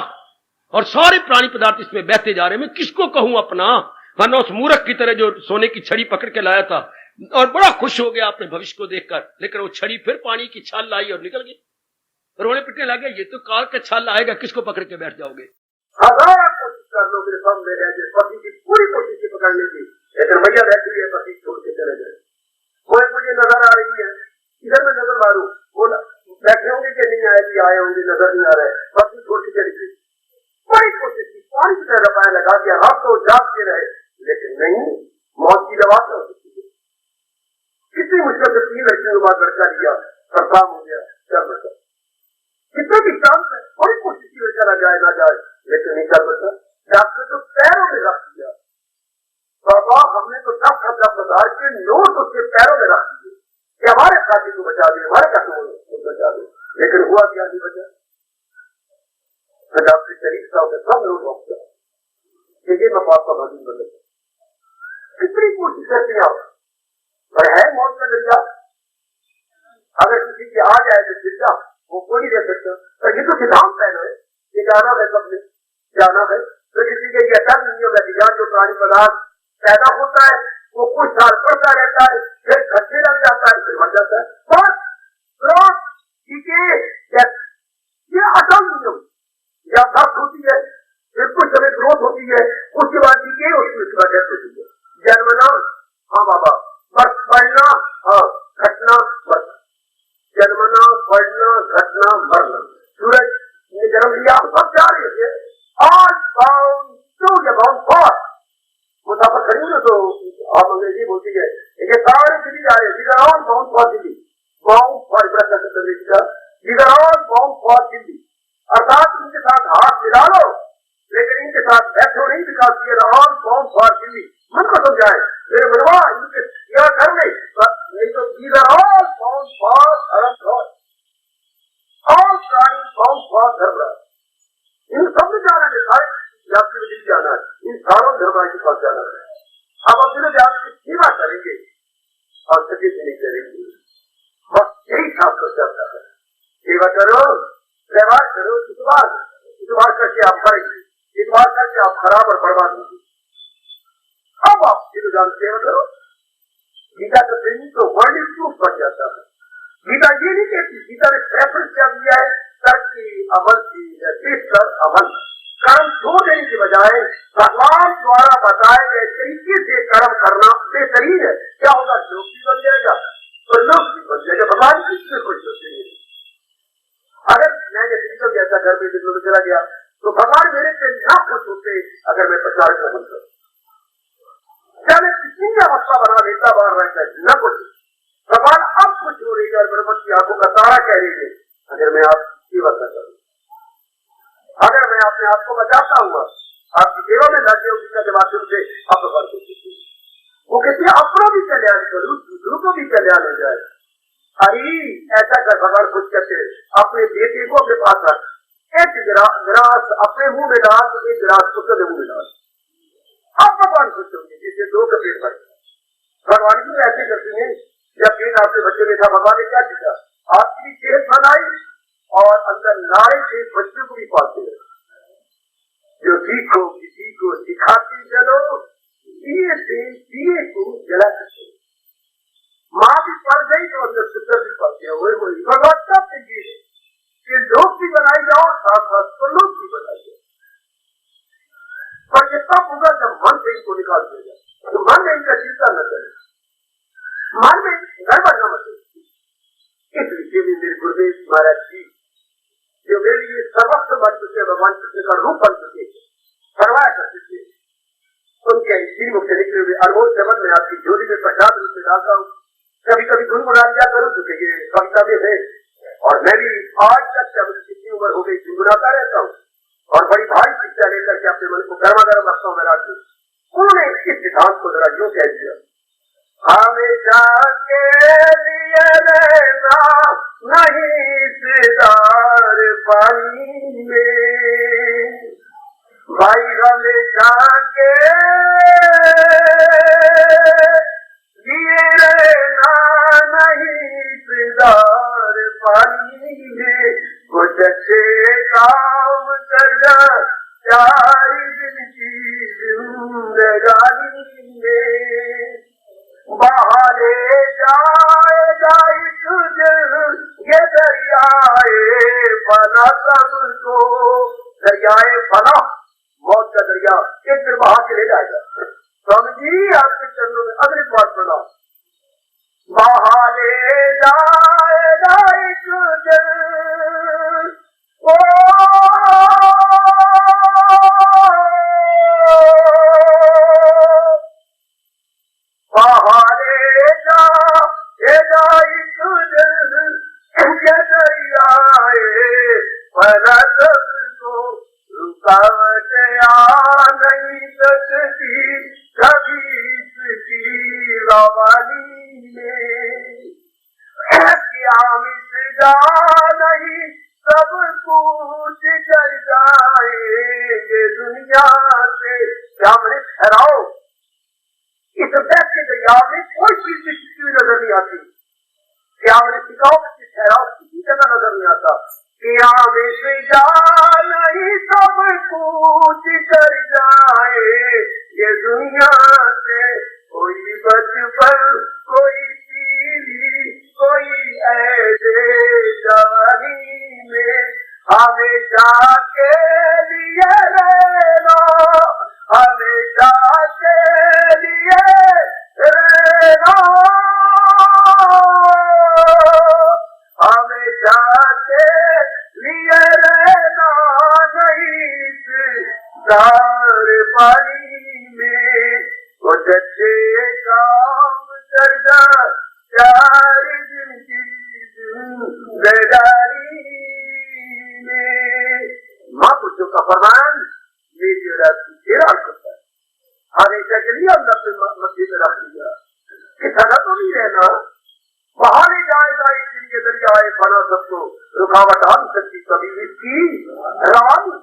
और सारे प्राणी पदार्थ इसमें बहते जा रहे हैं, मैं किसको कहूं अपना? वरना उस मूर्ख की तरह जो सोने की छड़ी पकड़ के लाया था और बड़ा खुश हो गया अपने भविष्य को देखकर, लेकिन वो छड़ी फिर पानी की छाल लाई और निकल गई, रोने पिटने लगे। ये तो काल का छाल आएगा, किसको पकड़ के बैठ जाओगे? हजार कोशिश कर लो मेरे सामने रह जाए, पति की पूरी कोशिश की पकड़ने की, लेकिन भैया बैठी है, पति छोड़ के चले गए। कोई मुझे नजर आ रही है, इधर में नजर मारू, वो बैठे होंगे कि नहीं आए, भी आए होंगे, नजर नहीं आ रहे, पति छोड़ के चली गई। बड़ी कोशिश की, पानी की तरह पाया लगा दिया, रात को जाग के रहे, लेकिन नहीं, मौत की दवा तो कितनी मुश्किल से 3 लड़कियों के बाद लड़का लिया, प्रसाद हो गया, चल बचा। कितने भी चांस है, बड़ी कोशिश की लड़का ना जाए ना जाए, लेकिन नहीं चल बचा। डॉक्टर तो पैरों में रख दिया, बाबा हमने तो 10,000 के नोट उसके पैरों में रख दिए कि हमारे साथी को बचा दे, हमारे साथी को बचा दे, लेकिन हुआ क्या? नहीं बचा। डॉक्टर शरीफ साहब ने सब लोग रोक दिया कि ये मफाद का भागी बदल। कितनी कोशिश करते हैं आप, पर है मौत का दरिया। अगर किसी की आ जाए तो चिंता वो कोई नहीं रह सकता, पर ये तो सिद्धांत है ना, ये जाना है, सबने जाना है। तो किसी के ये अटल नहीं होगा कि जो प्राणी पदार्थ पैदा होता है वो कुछ साल पड़ता रहता है, फिर खर्चे लग जाता है, फिर मर जाता है। पर ये अटल नियम या दस्त होती है, फिर कुछ समय ग्रोथ होती है, उसके बाद डीके, उसके बाद डेथ होती है। जन्मना, हाँ बाबा, बस पढ़ना, हाँ घटना, मरना, जन्मना, पढ़ना, घटना, मरना। सूरज ने जन्म लिया, सब जा रहे थे, आज बाउंड टू या बाउंड फॉर मुसाफर खड़ी ना, तो आप अंग्रेजी बोलती है, ये सारे दिल्ली जा रहे हैं, bound for Delhi, bound for bound for Delhi. अर्थात इनके साथ हाथ मिला लो, लेकिन इनके साथ बैठो नहीं, विकास ये बाउंड फॉर दिल्ली। मन को समझाए मेरे मनवा, इनके यह कर ले, नहीं तो बाउंड फॉर धर्म, और प्राणी बाउंड फॉर धर्म। इन सब में जाना है, सारे यात्री में दिल्ली जाना है, इन सारों धर्म के पास जाना है। अब अपने ध्यान से सेवा करेंगे और सभी से नहीं करेंगे, बस यही शास्त्र चलता है। सेवा करो, व्यवहार करो, इतबार करके आप मरेंगे, इतबार करके आप खराब और बर्बाद होंगे। अब आप जान सेवा करो। गीता का प्रेमी तो वर्ल्ड प्रूफ बन जाता है। गीता ये नहीं कहती, गीता ने प्रेफरेंस क्या दिया है, कर्म की, अमल की, कर अमल, कर्म छोड़ देने के बजाय भगवान द्वारा बताए गए तरीके से कर्म करना बेहतरीन है। क्या होगा? लोक भी बन जाएगा, तो लोक भी बन जाएगा, भगवान किसमें खुश होते हैं। अगर मैं ये निकल गया था घर में, दिनों में चला गया, तो भगवान मेरे से ना खुश होते अगर मैं प्रचार न बनता। क्या मैं कितनी अवस्था बना देता बाहर रहकर, न कुछ भगवान अब खुश हो रही है और ब्रह्म की आंखों का तारा कह रही है, अगर मैं आपकी सेवा करता हूँ, अगर मैं अपने आप को बचाता हूँ, आपकी सेवा में लग गया, उसी के माध्यम से आप भगवान को वो कहती है अपना भी कल्याण करूँ, दूसरों को भी कल्याण हो जाए। अरे ऐसा कर, भगवान खुद कहते हैं, अपने बेटे को अपने पास रख, एक गिलास अपने मुंह में डाल, तो एक गिलास पुत्र के मुंह में डाल, आप भगवान खुश होंगे, जिससे 2 का पेट भर। भगवान की ऐसे करती है, जब पेट आपके बच्चे में था, भगवान ने क्या किया? आपकी सेहत बनाई और अंदर नारे से बच्चे को भी पालते हैं। जो सीखो किसी को सिखाते चलो, दिए से दिए को जला सकते। माँ भी पढ़ गई तो अंदर पुत्र भी पढ़ गया, वही भगवान सब चाहिए कि लोग भी बनाई जाओ, साथ साथ तो लोग भी बनाई जाओ। पर ये तब होगा जब मन से इनको निकाल दिया जाए, तो मन में इनका चिंता न करे, मन में गड़बड़ न मचे। इस विषय में मेरे गुरुदेव महाराज जी, जो मेरे लिए सर्वस्व बन चुके, भगवान कृष्ण का रूप बन चुके, करवाया करते थे, उनके श्रीमुख से निकले हुए अनमोल शब्द में आपकी झोली में प्रसाद रूप में डालता हूँ। कभी कभी गुनगुना लिया करूं क्योंकि ये कविता में है, और मैं भी आज तक जब कितनी उम्र हो गई गुनगुनाता रहता हूँ और बड़ी भारी शिक्षा लेकर के अपने मन को गर्मा गर्म रखता हूँ मेरा। उन्होंने इस सिद्धांत को जरा यूं कह दिया, हमेशा के लिए रहना नहीं सिदार पानी में, भाई हमेशा के लिए रहना नहीं सिदार पानी में, कुछ अच्छे काम कर जा चार दिन की जिंदगानी में, बहाले जाएगा एक दिन ये दरियाए फना सबको, दरियाए फना मौत का दरिया एक दिन बहा के ले जाएगा। स्वामी जी आपके चरणों में अगली बात सुना, बहाले जाएगा एक दिन ओ बहाले जाएगा एक दिन ये दरियाए फना सबको, रुकावट आ नहीं सकती कभी इसकी रवानी में, क्या मिटा नहीं सब कुछ कर जाएंगे दुनिया से, क्या मैंने ठहराओ इस बैठ के दरिया में कोई चीज की नजर नहीं आती, क्या मैंने सिखाओ कि ठहराओ किसी जगह नजर नहीं आता, क्या में जा नहीं सब कुछ कर जाए ये दुनिया से, कोई बचपन कोई पीली कोई ऐसे जवानी में, हमेशा के लिए रहना हमेशा के लिए रहना, हमेशा के लिए रहना नहीं सिदार पानी में, कुछ अच्छे काम कर जा चार दिन की जिंदगानी में। महापुरुषों का फरमान ये तेरा करता है, हमेशा के लिए हम अपने मध्य में रख लिया, ऐसा तो नहीं रहना, बहाने जाएगा एक दिन के दरियाए फना सबको, रुकावट आ नहीं सकती कभी इसकी रवानी,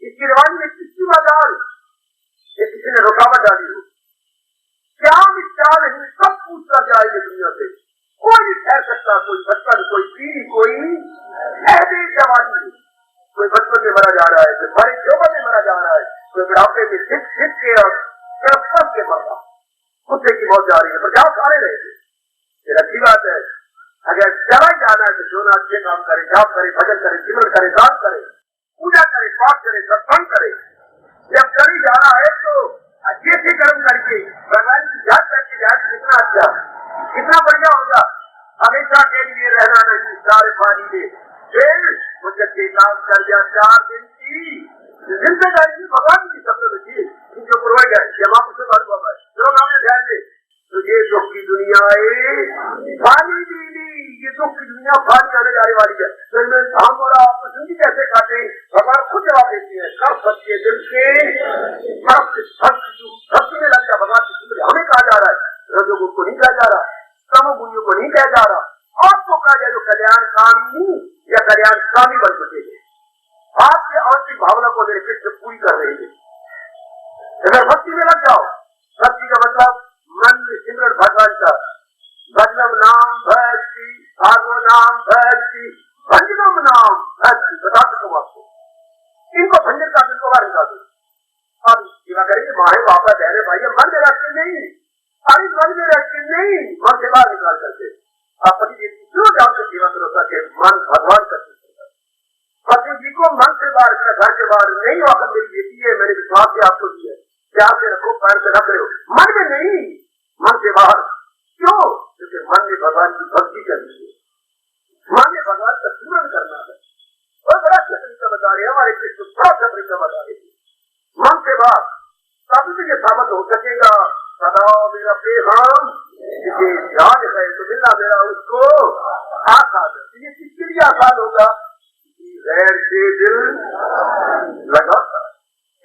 इसकी रवानी में किसकी मजाल ये किसी ने रुकावट डाली हो, क्या मिटा नहीं सब पूछ कर जाएगी दुनिया से, कोई नहीं ठहर सकता, कोई बचपन कोई पीढ़ी कोई ऐसी जवानी, कोई बचपन में मरा जा रहा है, कोई बड़े जोबन में मरा जा रहा है, कोई बुढ़ापे में छिप के और फंस के मर रहा, कुत्ते की मौत जा रही है, पर जाओ सारे रहेंगे। फिर अच्छी बात है, अगर चला जाना है तो सोना अच्छे काम करे, जाप करे, भजन करे, जीवन करे, दान करे, पूजा करे, पाठ करे, सत्संग करे, जब कभी जाना है तो अच्छे से कर्म करके भगवान की याद करके जाए तो कितना अच्छा कितना बढ़िया होगा, हमेशा के लिए रहना नहीं सारे पानी में, फिर कुछ अच्छे काम कर दिया चार दिन की जिंदगानी भगवान की शब्द में जी जो पुरवाई गए जमा से बात हुआ है, चलो नाम ध्यान दे, तो ये दुख की दुनिया है पानी दीदी, ये दुख की दुनिया पानी आने जाने वाली है, तो इनमें हम और आप जिंदगी कैसे काटे भगवान खुद जवाब देती है, सब सच्चे दिल से भक्ति में लग गया भगवान की जिंदगी, हमें कहा जा रहा है रजोगुण को नहीं कहा जा रहा, तमोगुणियों को नहीं कहा जा रहा, आपको कहा जाए जो कल्याण कामी या कल्याण कामी बन चुके हैं, आपके आंतरिक भावना को निरपेक्ष से पूरी कर रहे हैं, अगर भक्ति में लग जाओ, भक्ति का मतलब मन में सिमरण भगवान का, भजनम नाम भक्ति भागो नाम भक्ति भजनम नाम भक्ति, बता सकता हूँ आपको, इनको भंजन का दिन को बाहर निकाल दो, अब सेवा करेंगे माए बापा बहरे भाई मन में रख के नहीं, अरे मन में रख के नहीं, मन से बाहर निकाल करके आप पति जी क्यों जान के सेवा करो ताकि मन भगवान का पति जी को मन से बाहर घर के बाहर नहीं, वाकई मेरी बेटी है, मैंने विश्वास से आपको दिया, प्यार से रखो, पैर से रख रहे हो, मन में नहीं मन से बाहर, क्यों? क्योंकि मन में भगवान की भक्ति करनी है, मन में भगवान का स्मरण करना है, और बड़ा अच्छा तरीका बता रहे हमारे कृष्ण, बड़ा अच्छा तरीका बता रहे मन से बाहर, तभी तो ये साबित हो सकेगा सदा मेरा प्रेम जिसे ध्यान है तो मिलना मेरा उसको आसान है। ये किसके लिए आसान होगा? गैर से दिल लगाता।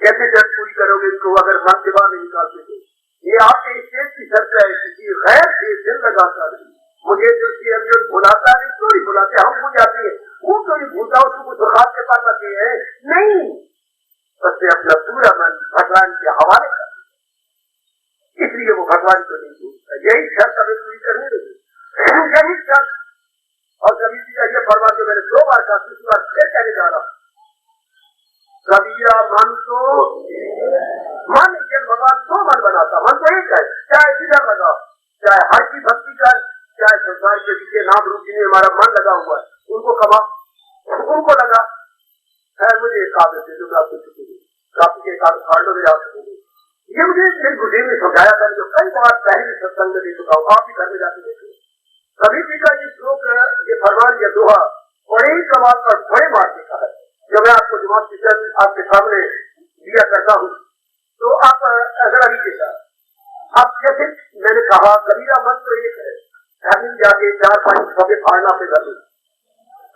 कैसे जब पूरी करोगे इसको अगर मन से बाहर नहीं निकालते तो? ये आपके स्टेज की शर्त है, किसी गैर से दिल लगाता नहीं। मुझे जो श्री अर्जुन भुलाता नहीं, क्यों नहीं भुलाते? हम भूल जाते हैं, वो तो नहीं भूलता, उसको दुर्भाग के पास आते हैं नहीं, बस अपना पूरा मन भगवान के हवाले कर, इसलिए वो भगवान को नहीं भूलता। यही शर्त हमें पूरी करनी होगी, यही शर्त। और कभी जी का ये फरमान जो मैंने 2 बार कहा, 3 बार फिर कहने जा रहा, कबीरा मन तो मन एक भगवान 2 मन बनाता, मन तो एक है, चाहे जिधर लगा, चाहे हर की भक्ति कर, चाहे संसार के पीछे नाम रूप जिन्हें हमारा मन लगा हुआ है उनको कमा, उनको लगा है मुझे एकादश से जो मैं आपको चुकी काफी के एकादश कांडों में आप ये मुझे एक गुरुदेव ने समझाया था, जो कई बार पहले सत्संग में दे चुका हूँ, आप भी घर में जाके देखें। कभी जी का ये श्लोक, ये फरमान, ये दोहा बड़े ही कमाल पर बड़े मार्ग का है, जो मैं आपको जमात किचन आपके सामने दिया करता हूँ। तो आप अगर अभी के साथ आप जैसे मैंने कहा, कबीरा मन तो एक है, जाके 4-5 सभे फाड़ना पे कर लो,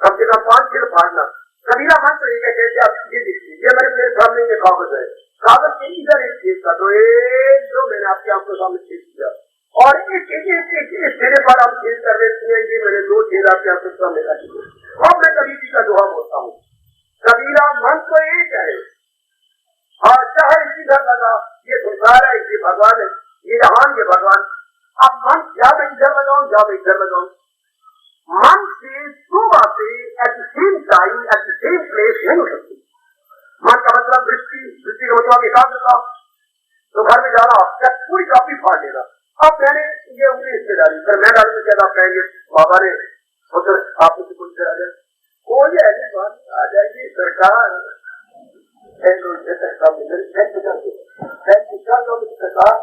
कम से कम 5-6 फाड़ना। कबीरा मन तो एक है, कैसे आप ये देखिए, ये मेरे सामने ये कागज है, कागज के इधर एक छेद कर दो, एक जो मैंने आपके आपको सामने छेद किया, और एक छेदे पर आप छेद कर देते हैं, ये मैंने 2 छेद आपके आपके सामने कर दिए। अब मैं कबीर जी का दोहा बोलता हूँ, कबीरा मन तो एक है, हाँ चाहे इधर लगा, ये संसार है, ये भगवान है, ये जहान, ये भगवान। अब मन या मैं इधर लगाऊं या मैं इधर लगाऊं, मन से 2 बातें at the same time at the same place नहीं हो सकती। मन का मतलब वृत्ति, वृत्ति का मतलब एकाग्रता। तो घर में जाना, क्या पूरी कापी फाड़ लेना। अब मैंने ये उंगली इससे डाली, फिर मैं डालूंगी, क्या आप कहेंगे बाबा ने आप मुझे कुछ करा जाए, कोई ऐसी बात आ जाएगी सरकार सरकार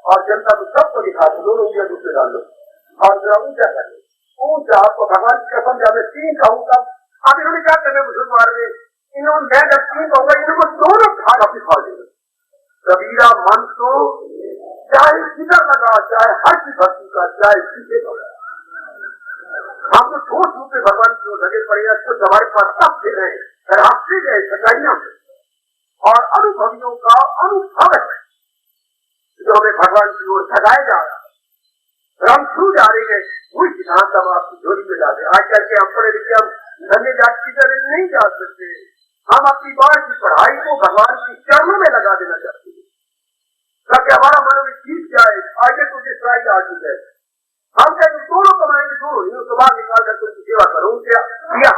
और जनता को सबको दिखा दो, दोनों उंगलियां दूसरे डाल लो और जरा ऊंचा कर लो, ऊंचा। आपको भगवान की कसम जब मैं 3 कहूंगा, अब इन्होंने क्या करना बुजुर्ग में, इन्होंने मैं जब 3 कहूंगा, इनको दोनों भाग अपनी खा देंगे। कबीरा मन तो चाहे किधर लगा, चाहे हर की भक्ति का, चाहे पीछे लगा, हम तो ठोस रूप में भगवान की ओर लगे पड़े हैं। कुछ हमारे पास सब थे गए, रास्ते गए, सच्चाइयां और अनुभवियों का अनुभव है जो हमें भगवान की ओर सजाए जा रहा है। हम छू जा रहे हैं, वही सिद्धांत हम आपकी झोली में डाले। आज करके हम पढ़े लिखे, हम धन्य जाति की तरह नहीं जा सकते। हम अपनी बात की पढ़ाई को भगवान की चरणों में लगा देना चाहते हैं, ताकि हमारा मन में सीख जाए, आगे तुझे ट्राई आ जाए। हम कहते दोनों कमाएंगे, दोनों ही तो बाहर निकाल कर उनकी सेवा करो, उनके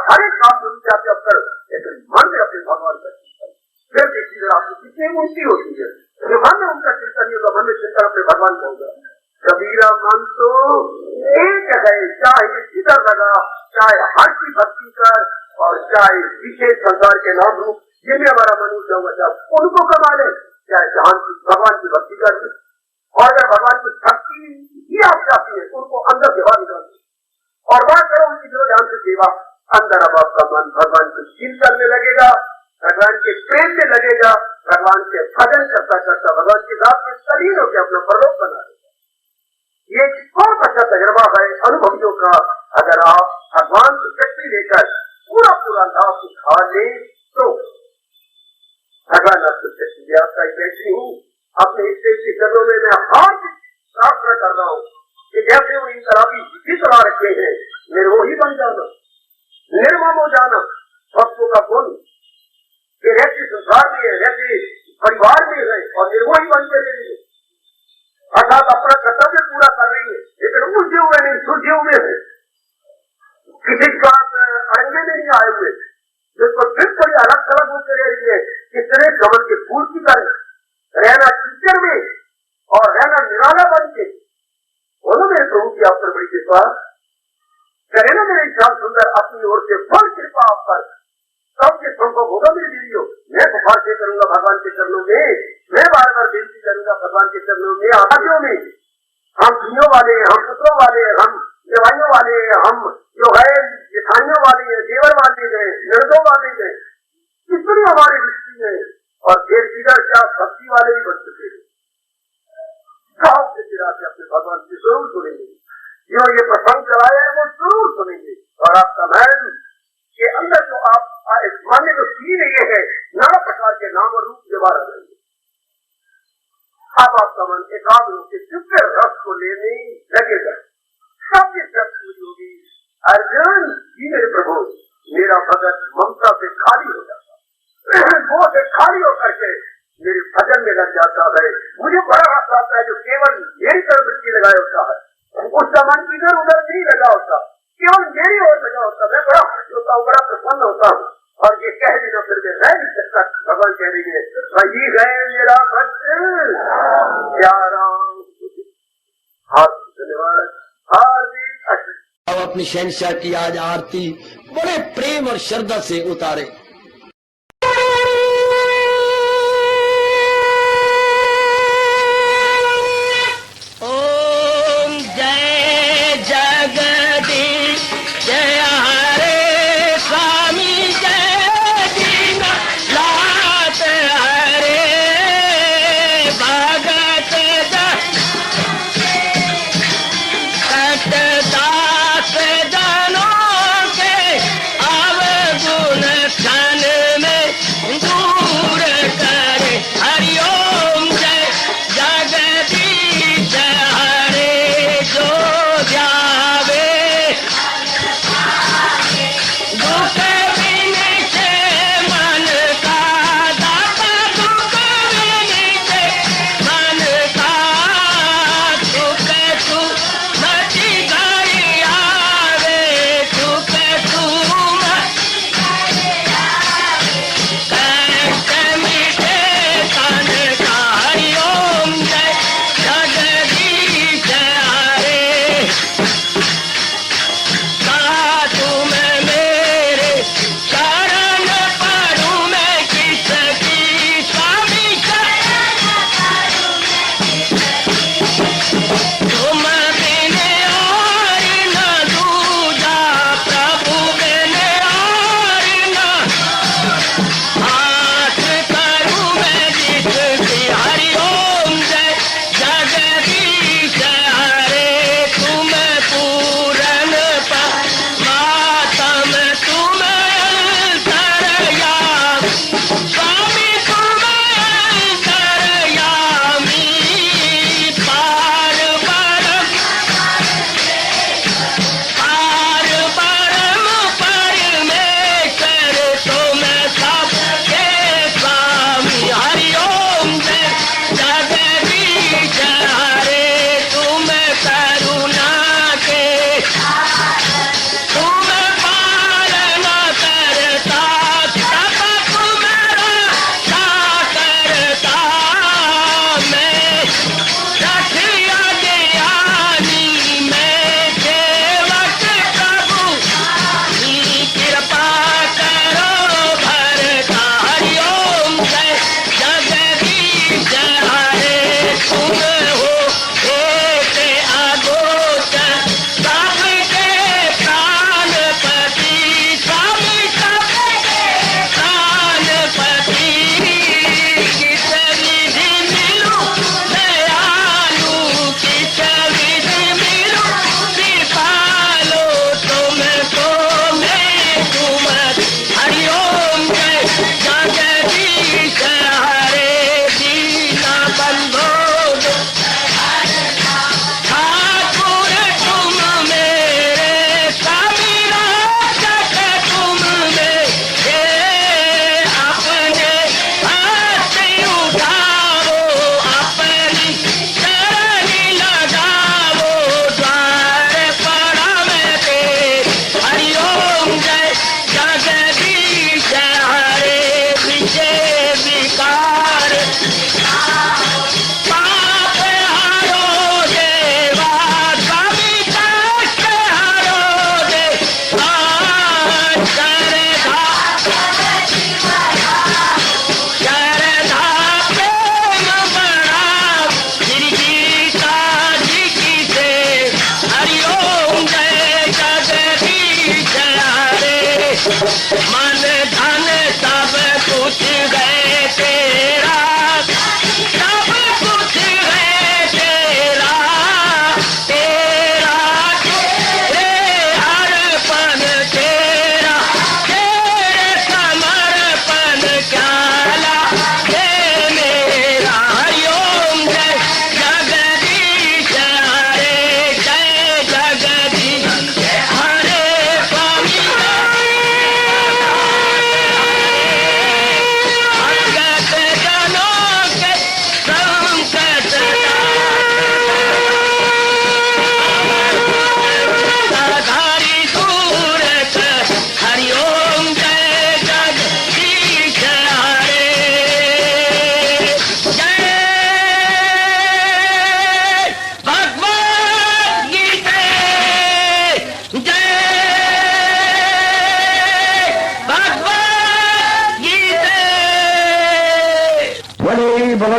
हर एक काम जो चाहते अब करो, लेकिन मन में अपने भगवान का चिंतन। फिर देखिए आपकी कितनी ऊंची होती है, जो मन में उनका चिंतन होगा, मन में चिंतन अपने भगवान का होगा। कबीरा मन तो एक है, चाहे किधर लगा, चाहे हर की भक्ति कर और चाहे विशेष संसार के नाम रूप जिनमें हमारा मन उठ जाऊंगा, उनको कमा ले, चाहे जहां की भगवान की भक्ति कर ले। और अगर भगवान की भक्ति ही आप चाहती है, उनको अंदर सेवा निकाल दो और बात करो उनकी जो ध्यान से सेवा, अंदर अब आपका मन भगवान को चिंतन में लगेगा, भगवान के प्रेम में लगेगा, भगवान के भजन करता करता भगवान के साथ में तलीन होकर अपना परलोक बना देगा। ये बहुत अच्छा तजर्बा है अनुभवियों का। अगर आप भगवान की शक्ति लेकर पूरा लाभ उठा ले तो भगवान आपको शक्ति दे। आपका बैठी हूँ अपने हिस्से की चरणों में, मैं हाथ प्रार्थना कर रहा हूँ कि जैसे वो इनकलाबी बुद्धि चला रखे हैं, निर्मोही बन जाना, निर्मम हो जाना, भक्तों का गुण ये रहते संसार में है, रहते परिवार में है और निर्मोही बन के ले लिए, अर्थात अपना कर्तव्य पूरा कर रही है, लेकिन उलझे हुए नहीं, सुलझे हुए है, किसी का अड़ंगे में नहीं आए हुए, जिसको फिर थोड़ी अलग थलग होकर रह रही है। कितने कमल के फूल की तरह रहना कीचड़ में और रहना निराला बन के, बोलो मेरे प्रभु की आप पर बड़ी कृपा करे ना, मेरे श्याम सुंदर अपनी ओर से बड़ कृपा आप पर सबके संभव होगा मेरे दीदियों। मैं बुखार से करूंगा भगवान के चरणों में, मैं बार बार बेनती करूंगा भगवान के चरणों में, आदियों में हम धीयों वाले, हम पुत्रों वाले, हम जवाइयों वाले, हम जो है जेठानियों वाले हैं, देवर वाले हैं, नरदों वाले हैं, इतनी हमारी दृष्टि है और फिर इधर क्या भक्ति वाले भी बन चुके हैं। गाँव से गिरा के अपने भगवान की जरूर सुनेंगे। जो ये प्रसंग चलाए हैं वो जरूर सुनेंगे। और आपका मन के अंदर जो आप इस मान्य को सीन ये है, नाना प्रकार के नाम और रूप व्यवहार आ जाएंगे। अब आपका मन एकाग्र होकर दिव्य रस को लेने लगेगा। सब शर्त पूरी होगी। अर्जुन जी मेरे प्रभु, मेरा भगत ममता से खाली हो जाता, वो से खाली होकर के मेरे भजन में लग जाता है। मुझे बड़ा हाथ आता है जो केवल मेरी तरफ वृत्ति लगाए होता है, उसका मन इधर उधर नहीं लगा होता, केवल मेरी ओर लगा होता। मैं बड़ा खुश होता हूँ, बड़ा प्रसन्न होता हूँ। और ये कह देना फिर मैं रह नहीं सकता। भगवान कह रही है वही है मेरा भक्त प्यारा। धन्यवाद। अब अपनी शहंशाह की आज आरती बड़े प्रेम और श्रद्धा से उतारे। ओम जय जगदीश जय हरे स्वामी जय दीनानाथ हरे भगत दास जनों के अवगुण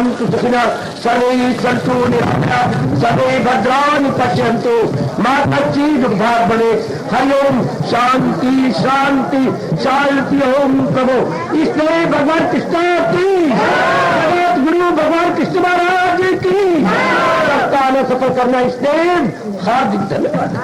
भवन्तु सुखिनः सर्वे सन्तु निरामयाः सर्वे भद्राणि पश्यन्तु मा कश्चित् दुःखभाग् भवेत्। हरि ओम शांति शांति शांति। ओम प्रभु इसलिए भगवान कृष्ण की जगत गुरु भगवान कृष्ण महाराज की सप्ताह में सफल करना इसलिए हार्दिक धन्यवाद।